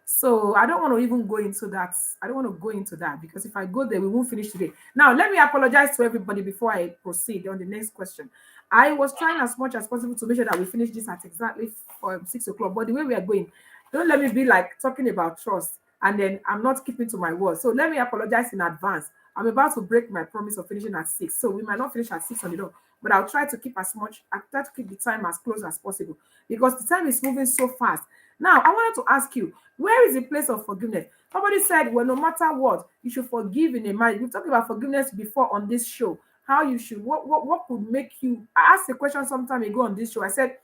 S2: So I don't want to even go into that. I don't want to go into that because if I go there, we won't finish today. Now, let me apologize to everybody before I proceed on the next question. I was trying as much as possible to make sure that we finish this at exactly 6 o'clock. But the way we are going, don't let me be like talking about trust and then I'm not keeping to my word. So let me apologize in advance. I'm about to break my promise of finishing at 6. So we might not finish at 6 on the dot, but I'll try to keep the time as close as possible because the time is moving so fast. Now, I wanted to ask you, where is the place of forgiveness? Somebody said, well, no matter what, you should forgive in a marriage. We've talked about forgiveness before on this show. How you should, what could make you, I asked a question some time ago on this show. I said,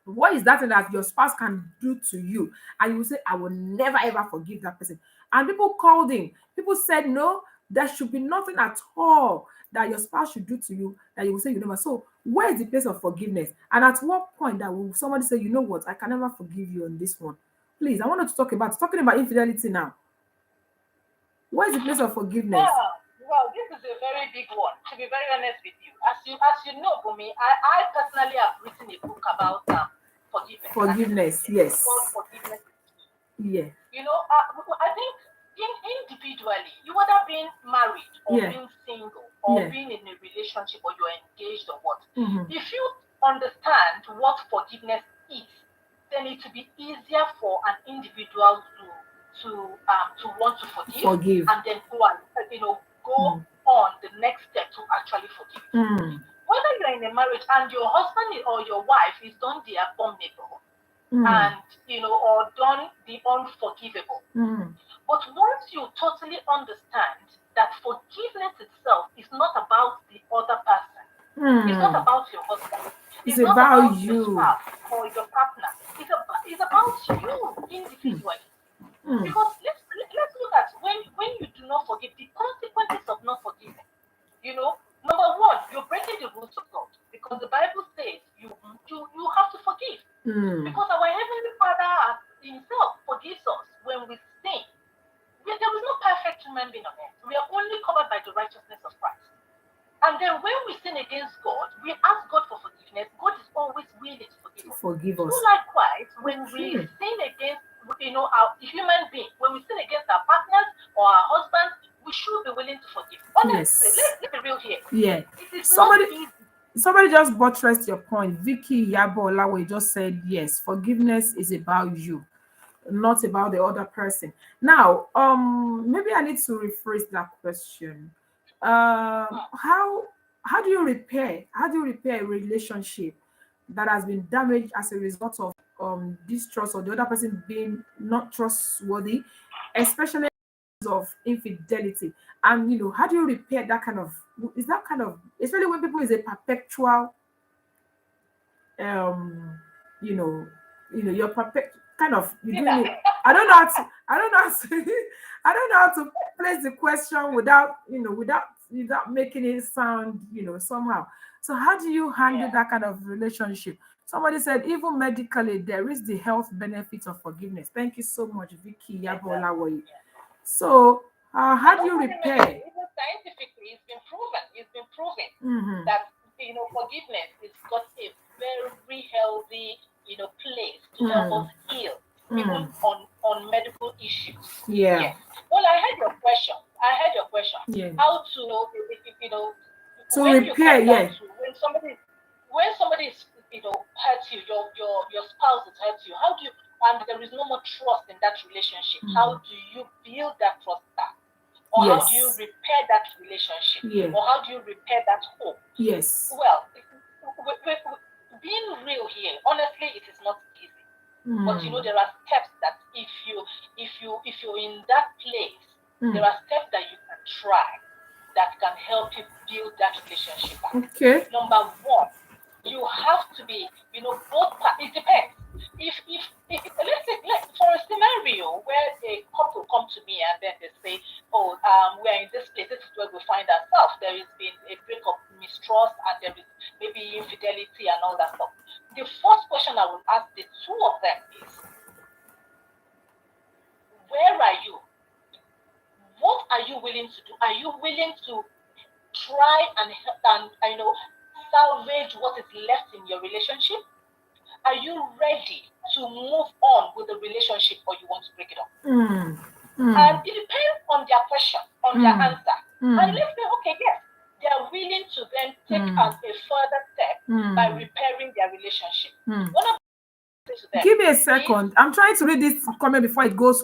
S2: what is that thing that your spouse can do to you? And you will say, I will never ever forgive that person. And people called in. People said, no, there should be nothing at all that your spouse should do to you that you will say you never. So where is the place of forgiveness? And at what point that will somebody say, you know what, I can never forgive you on this one? Please, I wanted to talking about infidelity now. Where is the place of forgiveness?
S4: Well, this is a very big one, to be very honest with you. As you know, Bumi, I personally have written a book about forgiveness.
S2: Forgiveness, yes.
S4: It's called Forgiveness.
S2: Yeah.
S4: You know, I think individually, you whether being married or being single or being in a relationship or you're engaged or what, if you understand what forgiveness is, then it will be easier for an individual to want to forgive. And then go on the next step to actually forgive. Whether you're in a marriage and your husband or your wife is done the abominable and or done the unforgivable. But once you totally understand that forgiveness itself is not about the other person, it's not about your husband, it's not about you, your spouse or your partner. It's about you individually. Because let's look at when you do not forgive, the consequences of not forgiving. Number one, you're breaking the rules of God because the Bible says you have to forgive. Because our Heavenly Father Himself forgives us when we sin. There is no perfect human being on earth. We are only covered by the righteousness of Christ. And then when we sin against God, we ask God for forgiveness. God is always willing to forgive us. So likewise, when we sin against our human being, when we sin against our partners or our husbands, we should be willing to forgive. Honestly, let's be real here.
S2: Yeah. Somebody just buttressed your point. Vicky Yabo Olawe just said, yes, forgiveness is about you, not about the other person. Now, maybe I need to rephrase that question. How do you repair a relationship that has been damaged as a result of distrust or the other person being not trustworthy, especially of infidelity? And how do you repair that kind of, especially when people is a perpetual you're perfect kind of you're doing it. I don't know how to place the question without making it sound somehow. So how do you handle that kind of relationship? Somebody said even medically there is the health benefits of forgiveness. Thank you so much, Vicky Yabolawoye. So how do you repair?
S4: Even scientifically, it's been proven that forgiveness has got a very healthy place to help us heal, even on medical issues.
S2: Yeah.
S4: Well, I heard your question.
S2: Yeah.
S4: How to
S2: to
S4: when
S2: repair?
S4: when somebody is hurts you, your spouse has hurt you. How do you, and there is no more trust in that relationship? How do you build that trust back? Or how do you repair that relationship? Or how do you repair that hope?
S2: Yes.
S4: Well, being real here, honestly, it is not easy. But there are steps that if you're in that place, there are steps that you can try that can help you build that relationship back.
S2: Okay.
S4: Number one, you have to be, both parties. It depends. If let's say for a scenario where a couple come to me and then they say, we're in this place, this is where we find ourselves. There has been a breakup, mistrust, and there is maybe infidelity and all that stuff. The first question I will ask the two of them is, where are you? What are you willing to do? Are you willing to try and salvage what is left in your relationship? Are you ready to move on with the relationship, or you want to break it up? And it depends on their question, on their answer. And let's say, okay, yes, they are willing to then take a further step by repairing their relationship. One of the things to them,
S2: give me a second. I'm trying to read this comment before it goes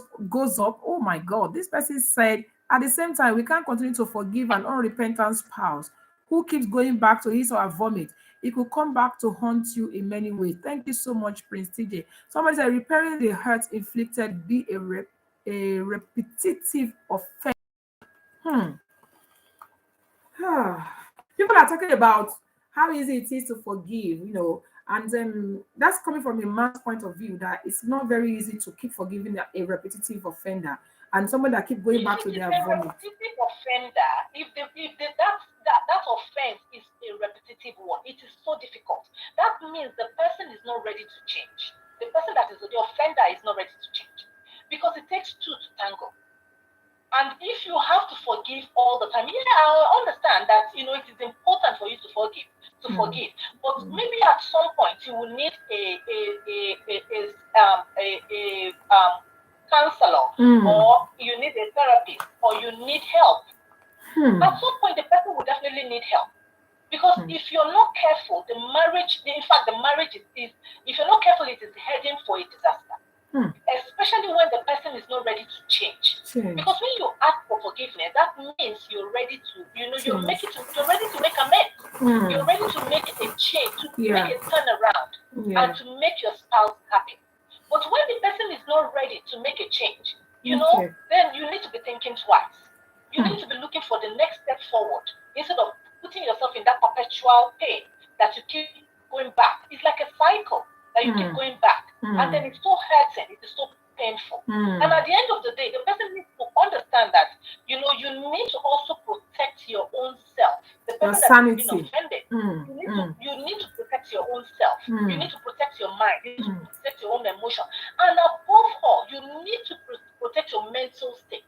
S2: up. Oh my God. This person said, at the same time, we can't continue to forgive an unrepentant spouse who keeps going back to his or her vomit. It could come back to haunt you in many ways. Thank you so much, Prince TJ. Somebody said, repairing the hurt inflicted be a repetitive offense. People are talking about how easy it is to forgive, and that's coming from a man's point of view, that it's not very easy to keep forgiving a repetitive offender and someone that keep going back to their vomit.
S4: Repetitive offender, if that offense is a repetitive one, it is so difficult. That means the person is not ready to change. The person that is the offender is not ready to change, because it takes two to tango. And if you have to forgive all the time, I understand that it is important for you to forgive, but maybe at some point you will need a counselor, or you need a therapist, or you need help. At some point, the person will definitely need help, because if you're not careful, the marriage is, if you're not careful, it is heading for a disaster. Especially when the person is not ready to change. Because when you ask for forgiveness, that means you're ready to, you're ready to make amends. You're ready to make a change, to make a turnaround, and to make your spouse happy. But when the person is not ready to make a change, then you need to be thinking twice. You need to be looking for the next step forward, instead of putting yourself in that perpetual pain that you keep going back. It's like a cycle that you keep going back, and then it's so hurting, it is so painful. And at the end of the day, the person needs to understand that you need to also protect your own self. The person that has been offended, you need to protect your own self. You need to protect your mind. You need to protect your own emotion, and above all, you need to protect your mental state,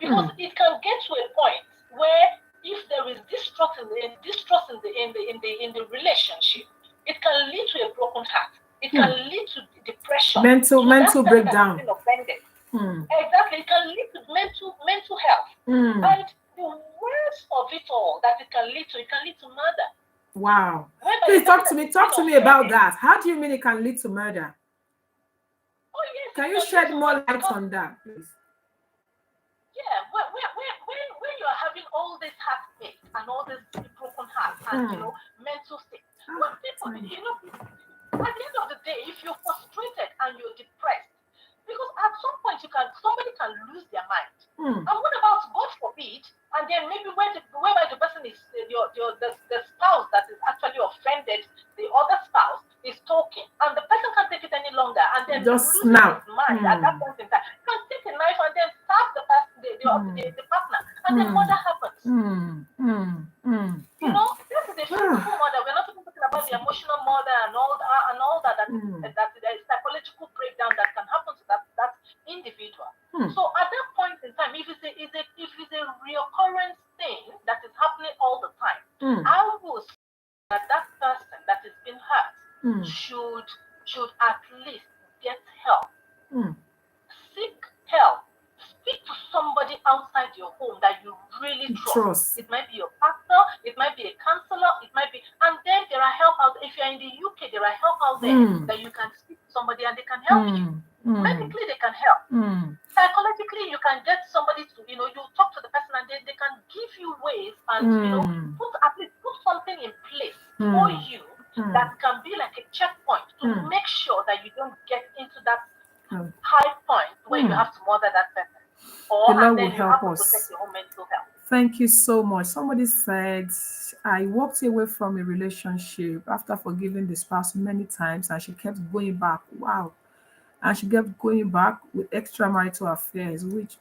S4: because it can get to a point where if there is distrust in the relationship, it can lead to a broken heart. It can lead to depression,
S2: mental breakdown.
S4: Exactly, it can lead to mental health, and the worst of it all that it can lead to murder.
S2: Wow! Please talk to me about that. How do you mean it can lead to murder?
S4: Oh yes.
S2: Can you shed more light on that, please?
S4: Yeah, when you're having all this heartache and all this broken heart and mental state. What people, at the end of the day, if you're frustrated and you're depressed, because at some point somebody can lose their mind. And what about, God forbid, and then maybe whereby the person is the spouse that is actually offended, the other spouse is talking, and the person can't take it any longer, and then
S2: just
S4: loses his mind at that point in time, can take a knife and then stab the partner, and then murder happens. This is a physical murder. We're not talking about the emotional murder and all that is psychological breakdown that can happen to that individual. So at that point in time, if it's a recurrent thing that is happening all the time, I would say that person that is being hurt should at least get help. Seek help. Speak to somebody outside your home that you really trust. It might be your pastor, it might be a counselor, it might be, and then there are help out. If you're in the UK, there are help out there that you can speak to somebody and they can help you. Medically, they can help. Psychologically, you can get somebody to, you talk to the person and they can give you ways and, put something in place for you that can be like a checkpoint to make sure that you don't get into that high point where you have to murder that person. Or
S2: the Lord
S4: and then
S2: will
S4: you
S2: help
S4: have
S2: us.
S4: to protect your own mental health.
S2: Thank you so much. Somebody said, I walked away from a relationship after forgiving the spouse many times, and she kept going back. Wow. And she kept going back with extramarital affairs, which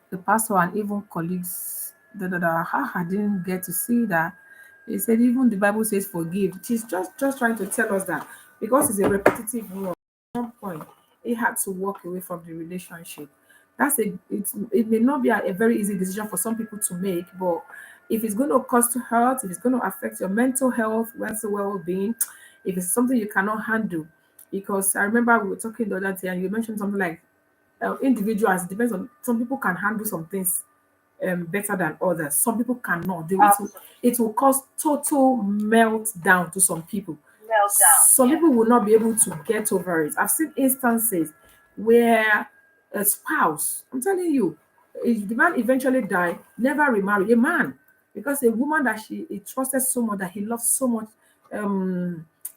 S2: the pastor and even colleagues, I didn't get to see that. He said, even the Bible says forgive. She's just trying to tell us that because it's a repetitive word, at one point, he had to walk away from the relationship. It may not be a very easy decision for some people to make, but if it's going to cause to hurt, if it's going to affect your mental health, mental well-being, if it's something you cannot handle, because I remember we were talking the other day and you mentioned something like individuals, depends on, some people can handle some things better than others. Some people cannot.
S4: Absolutely.
S2: It will cause total meltdown to some people.
S4: Meltdown.
S2: Some
S4: Yes.
S2: people will not be able to get over it. I've seen instances where a spouse, I'm telling you, if the man eventually died, never remarried, a man, because a woman that he trusted so much, that he loved so much,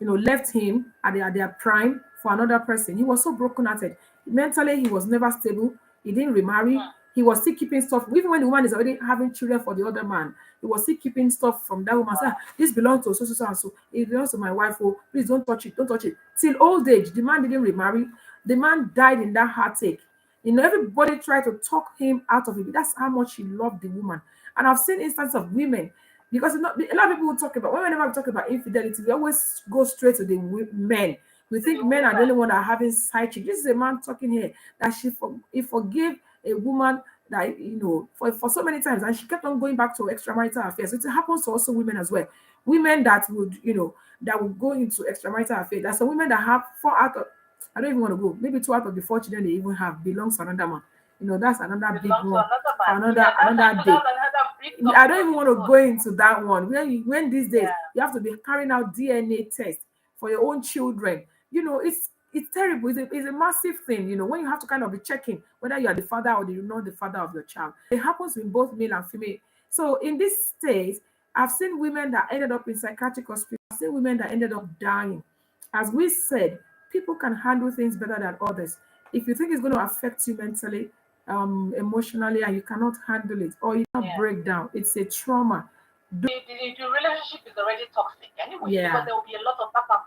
S2: left him at their prime for another person. He was so broken-hearted. Mentally, he was never stable. He didn't remarry. He was still keeping stuff, even when the woman is already having children for the other man. He was still keeping stuff from that woman. Say, "Ah, this belongs to so and so. It belongs to my wife. Oh, please don't touch it. Don't touch it." Till old age, the man didn't remarry. The man died in that heartache. Everybody tried to talk him out of it. That's how much he loved the woman. And I've seen instances of women, because a lot of people will talk about, whenever we talk about infidelity, we always go straight to the men. We think men are the only one that are having side chick. This is a man talking here that he forgave a woman that for so many times, and she kept on going back to extramarital affairs. It happens to also women as well. Women that would go into extramarital affairs. There's some women that have 4 out of, I don't even want to go. Maybe 2 out of the 4 children they even have belongs to another man. That's another big
S4: Belongs to
S2: one.
S4: another man.
S2: Another day.
S4: Another big
S2: I don't even want to
S4: topic.
S2: go into that one. When these days
S4: Yeah.
S2: you have to be carrying out DNA tests for your own children. It's terrible. It's a massive thing. When you have to kind of be checking whether you are the father or you're not the father of your child. It happens with both male and female. So in this state, I've seen women that ended up in psychiatric hospitals. I've seen women that ended up dying. As we said, people can handle things better than others. If you think it's going to affect you mentally, emotionally, and you cannot handle it, or you can't break down, it's a trauma.
S4: The relationship is already toxic anyway,
S2: Yeah.
S4: because there will be a lot of back and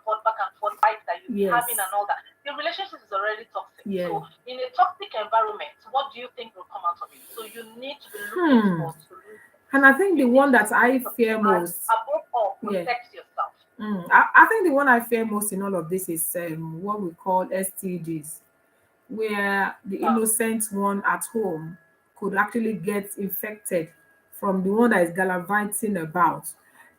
S4: forth fights that you'll be
S2: Yes.
S4: having and all that. The relationship is already toxic.
S2: Yeah.
S4: So in a toxic environment, what do you think will come out of it? So you need to be looking for solutions.
S2: And I think the one that I fear most,
S4: above all, protect yourself.
S2: I think the one I fear most in all of this is what we call STDs, where the innocent one at home could actually get infected from the one that is gallivanting about.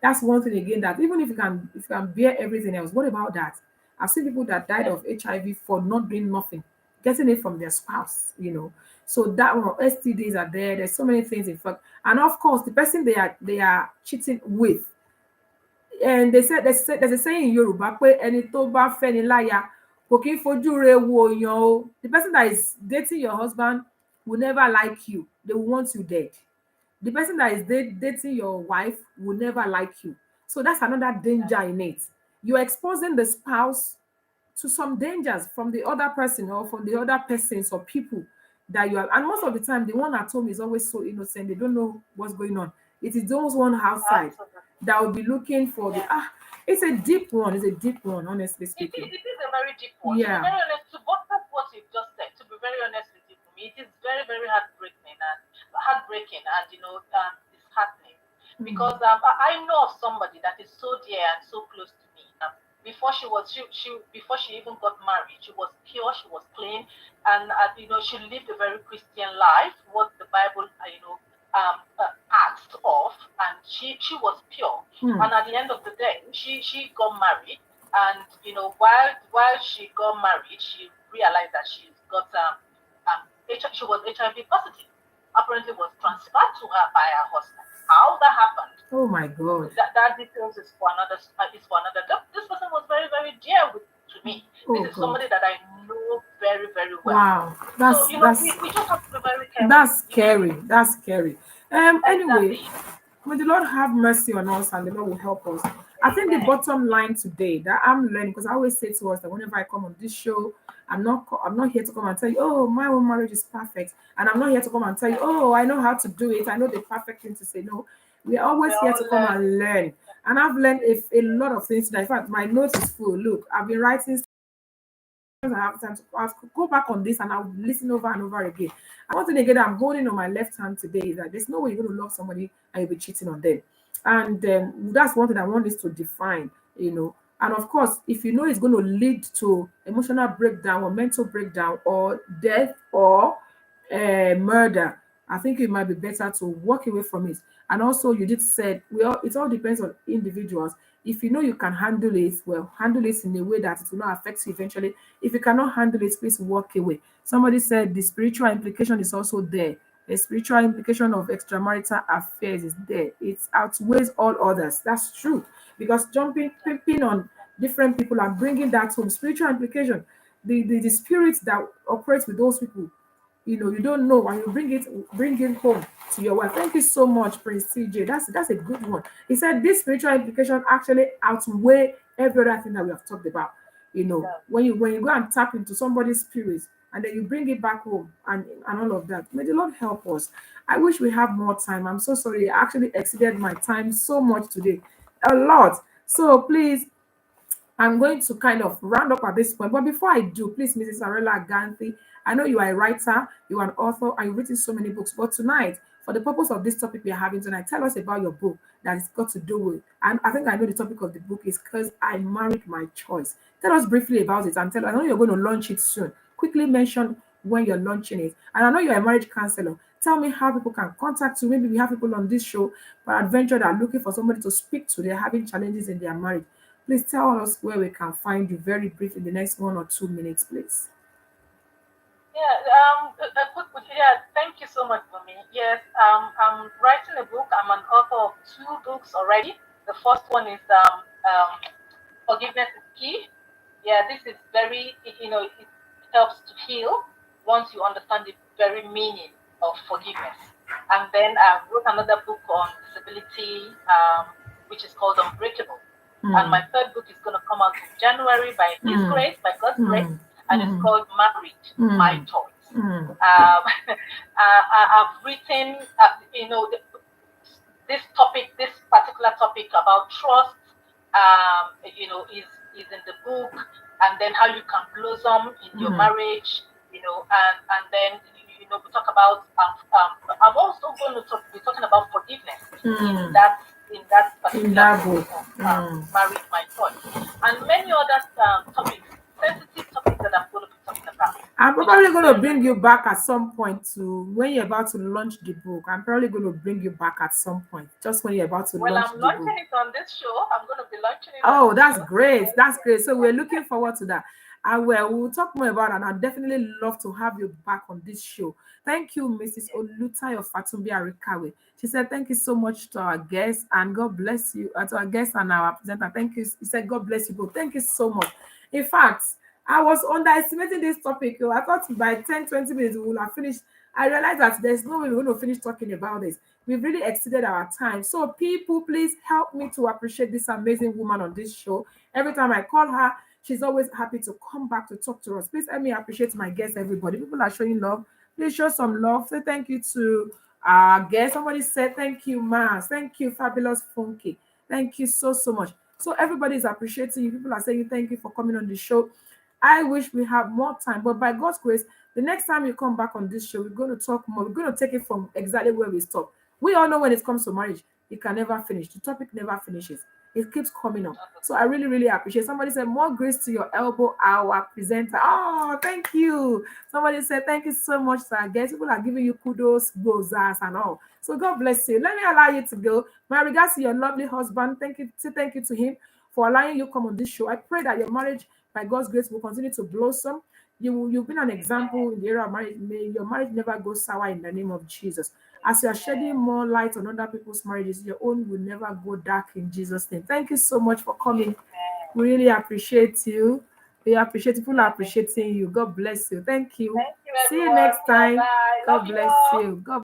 S2: That's one thing again, that even if you can bear everything else, what about that? I've seen people that died of HIV for not doing nothing, getting it from their spouse. So that one, STDs are there. There's so many things in fact, and of course, the person they are cheating with. And there's a saying in Yoruba, pé ẹni tó bá fẹ́ni láya kò kí ń fojú re wo èèyàn o. The person that is dating your husband will never like you. They will want you dead. The person that is dating your wife will never like you. So that's another danger in it. You're exposing the spouse to some dangers from the other person or from the other persons or people that you are. And most of the time, the one at home is always so innocent. They don't know what's going on. It is those one outside that will be looking for it's a deep one. It's a deep one, honestly speaking.
S4: It is a very deep one.
S2: Yeah.
S4: To be very honest, to both of what you've just said, to be very honest with you, for me, it is very, very heartbreaking and disheartening. Because I know of somebody that is so dear and so close to me. Before she even got married, she was pure, she was clean, and she lived a very Christian life, what the Bible asked of, and she was pure. And at the end of the day, she got married, and while she got married, she realized that she's got she was HIV positive. Apparently, was transferred to her by her husband. How that happened?
S2: Oh my God!
S4: That details is for another. This person was very, very dear to me. This is somebody that I know very, very well.
S2: Wow,
S4: we just have to be very careful.
S2: That's scary. That's scary. Anyway, may the Lord have mercy on us, and the Lord will help us. I think the bottom line today that I'm learning, because I always say to us that whenever I come on this show, I'm not here to come and tell you, oh, my own marriage is perfect, and I'm not here to come and tell you, oh, I know how to do it. I know the perfect thing to say. No, we're always here to come and learn. And I've learned a lot of things today. In fact, my notes is full. Look, I've been writing. I have time to go back on this, and I'll listen over and over again. And one thing again I'm holding on my left hand today is that there's no way you're going to love somebody and you'll be cheating on them. And that's one thing I want this to define, And of course, if you know it's going to lead to emotional breakdown or mental breakdown or death or murder, I think it might be better to walk away from it. And also, you did said, it all depends on individuals. If you know you can handle it, well, handle it in a way that it will not affect you eventually. If you cannot handle it, please walk away. Somebody said the spiritual implication is also there. The spiritual implication of extramarital affairs is there. It outweighs all others. That's true. Because pimping on different people and bringing that home, spiritual implication, the spirits that operate with those people, you don't know, and you bring it home to your wife. Thank you so much, Prince CJ. That's a good one. He said this spiritual implication actually outweigh every other thing that we have talked about. When you go and tap into somebody's spirit and then you bring it back home and all of that. May the Lord help us. I wish we have more time. I'm so sorry. I actually exceeded my time so much today. A lot. So please, I'm going to kind of round up at this point. But before I do, please, Mrs. Arella Ganthi, I know you are a writer, you are an author, and you've written so many books. But tonight, for the purpose of this topic we are having tonight, tell us about your book that it's got to do with. And I think I know the topic of the book is Because I Married My Choice. Tell us briefly about it and I know you're going to launch it soon. Quickly mention when you're launching it. And I know you're a marriage counselor. Tell me how people can contact you. Maybe we have people on this show, for adventure, that are looking for somebody to speak to. They're having challenges in their marriage. Please tell us where we can find you very brief in the next 1 or 2 minutes, please.
S4: Thank you so much for me. Yes, I'm writing a book. I'm an author of 2 books already. The first one is Forgiveness is Key. Yeah, this is very, it helps to heal once you understand the very meaning of forgiveness. And then I wrote another book on disability, which is called Unbreakable. And my 3rd book is going to come out in January by His grace, by God's grace, and it's called Married My Choice. I've written, this particular topic about trust, is in the book, and then how you can blossom in your marriage, and then we talk about. I'm also going to be talking about forgiveness in that particular book, Married My Choice, and many other topics, sensitive topics that I'm going to be talking about.
S2: I'm probably going to bring you back at some point to when you're about to launch the book. I'm probably going to bring you back at some point, just when you're about to launch the book.
S4: Well, I'm launching it on this show. I'm going to be launching it.
S2: Oh, that's great. That's great. So we're looking forward to that. And we'll talk more about it. And I'd definitely love to have you back on this show. Thank you, Mrs. Olutayo Fatumbi Arikawe. She said, thank you so much to our guests, and God bless you. To our guests and our presenter. Thank you. He said, God bless you both. Thank you so much. In fact, I was underestimating this topic. I thought by 10-20 minutes we will have finished. I realized that there's no way we're going to finish talking about this. We've really exceeded our time. So people, please help me to appreciate this amazing woman on this show. Every time I call her, she's always happy to come back to talk to us. Please help me appreciate my guests, everybody. People are showing love. Please show some love. Say thank you to our guest. Somebody said thank you, Mars. Thank you, Fabulous Funky. Thank you so much. So everybody is appreciating you. People are saying thank you for coming on the show. I wish we have more time, but by God's grace, the next time you come back on this show, we're going to talk more. We're going to take it from exactly where we stop. We all know when it comes to marriage, it can never finish. The topic never finishes. It keeps coming up. So I really, really appreciate. Somebody said, more grace to your elbow, our presenter. Oh, thank you. Somebody said, thank you so much, sir. I guess people are giving you kudos, gozas, and all. So God bless you. Let me allow you to go. My regards to your lovely husband. Thank you to him for allowing you to come on this show. I pray that your marriage, by God's grace, will continue to blossom. You've been an example in the area of marriage. May your marriage never go sour in the name of Jesus. As you are shedding more light on other people's marriages, your own will never go dark in Jesus' name. Thank you so much for coming. We really appreciate you. We appreciate people appreciating you. God bless you. Thank you. See you next time. God bless you. God.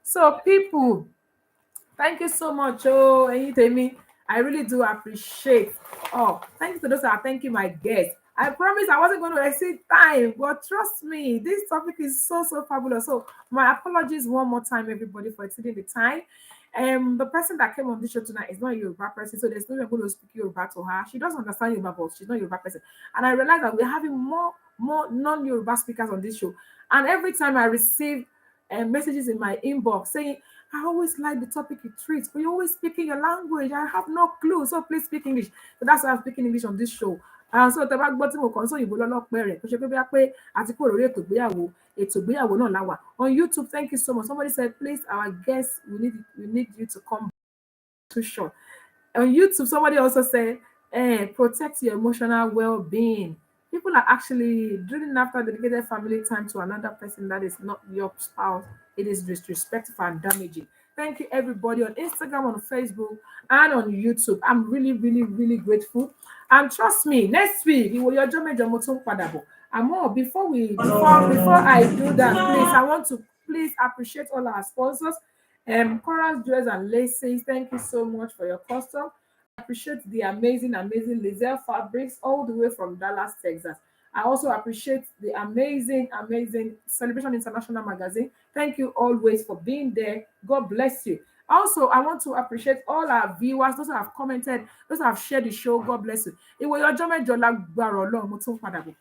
S2: So people, thank you so much. Oh, and you tell me, I really do appreciate. Oh, thank you to those that are thanking my guests. I promise I wasn't going to exceed time, but trust me, this topic is so fabulous. So my apologies one more time, everybody, for exceeding the time. The person that came on this show tonight is not a Yoruba person, so there's no way I'm going to speak Yoruba to her. She doesn't understand Yoruba, but she's not a Yoruba person. And I realized that we're having more non-Yoruba speakers on this show. And every time I receive messages in my inbox saying, I always like the topic you treat, but you're always speaking your language. I have no clue, so please speak English. So that's why I'm speaking English on this show. So tẹ́ bá gbọ́ tí mo kàn sọ òyìnbó lọ́lọ́pẹ́ rẹ̀ kó ṣe pé bí a pé àti kúrò lórí ètò ìgbéyàwó náà láwà. On YouTube, thank you so much. Somebody said, please, our guests, we need you to come too short. On YouTube, somebody also said, protect your emotional well-being. People are actually drilling after dedicated family time to another person that is not your spouse. It is disrespectful and damaging. Thank you, everybody on Instagram, on Facebook, and on YouTube. I'm really, really, really grateful. And trust me, next week, you will your job major motor padabo. And more before I do that, please, I want to please appreciate all our sponsors. Coral Jewels and Laces, thank you so much for your custom. Appreciate the amazing Lizelle Fabrics all the way from Dallas, Texas. I also appreciate the amazing Celebration International Magazine. Thank you always for being there. God bless you. Also, I want to appreciate all our viewers, those who have commented, those who have shared the show. God bless you. Ìwòye ọjọ́ mẹ́jọ lágbára Ọlọ́run mo tún padà bọ̀.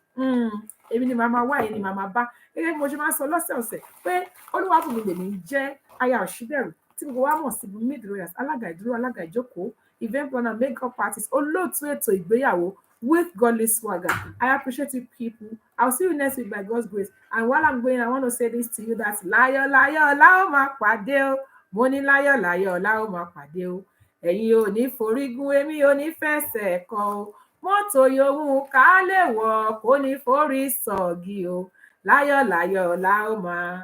S2: Èmi ni màmá wá, èmi ni màmá bá. Gẹ́gẹ́ bí mo ṣe máa ń sọ lọ́sẹ̀ọ̀sẹ̀ pé Olúwafúnmi lèmi jẹ́ aya Òṣìbẹ̀rù tí gbogbo wa mọ̀ sí Mid Royals, alága ìdúró, alága ìjókòó, event planner, makeup artist, olóòtú ètò ìgbéyàwó with godly swagger. I appreciate you people. I'll see you next week by God's grace. And while I'm going, I want to say this to you that láyọ̀ láyọ̀ la ó máa pàdé o. Mo ní láyọ̀ láyọ̀ la ó máa pàdé o. Ẹ̀yin ò ní forígun, èmi ò ní fẹsẹ̀ kọ o. Mọ́tò yòówù ká lè wọ̀ kò ní forí sọ̀gì o. Láyọ̀ láyọ̀ la ó máa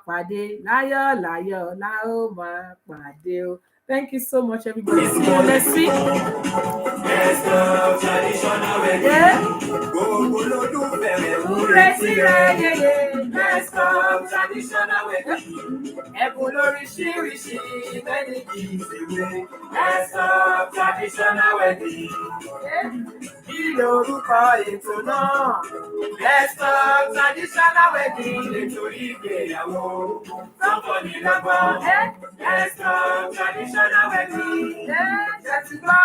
S2: pàdé. Láyọ̀ láyọ̀ la ó máa pàdé o. Thank you so much, everybody. See you next week.
S1: Best of traditional wedding. Gbogbo lólùfẹ́ rẹ̀ ń retí rẹ̀. Best of traditional wedding. Ẹ̀bùn lóríṣiríṣi many gives away. Best of traditional wedding. Kí lorúkọ ètò náà? Best of traditional wedding. Ètò ìgbéyàwó tó fọ́ni lọ́gbọ́n. Best of traditional wedding. Ṣé ti gbọ́?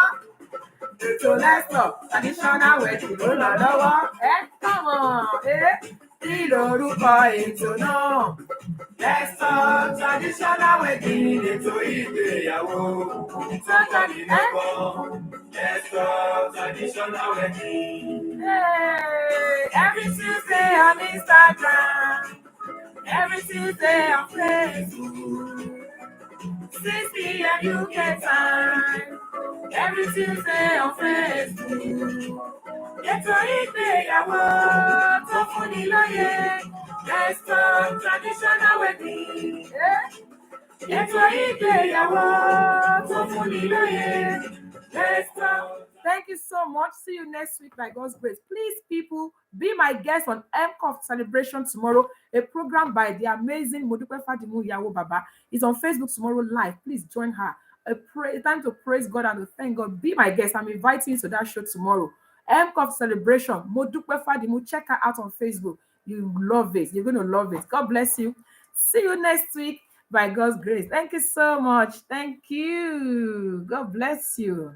S1: Ètò Best of traditional wedding ló lọ lọ́wọ́. Come on. Kí lorúkọ ètò náà? Best of traditional wedding. Ètò ìgbéyàwó tó fọ́ni lọ́gbọ́n. Best of traditional wedding. Every Tuesday on Instagram. Every Tuesday on Facebook. 6 p.m. UK time. Every Tuesday on Facebook. Ètò ìgbéyàwó tó fúnni lóye. Best of traditional wedding. Ètò ìgbéyàwó tó fúnni lóye. Best of. Thank you so much. See you next week by God's grace. Please, people, be my guest on MCOF Celebration tomorrow, a program by the amazing Modupe Fadimu Yawo Baba. It's on Facebook tomorrow live. Please join her. A time to praise God and to thank God. Be my guest. I'm inviting you to that show tomorrow. MCOF Celebration, Modupe Fadimu. Check her out on Facebook. You love it. You're going to love it. God bless you. See you next week by God's grace. Thank you so much. Thank you. God bless you.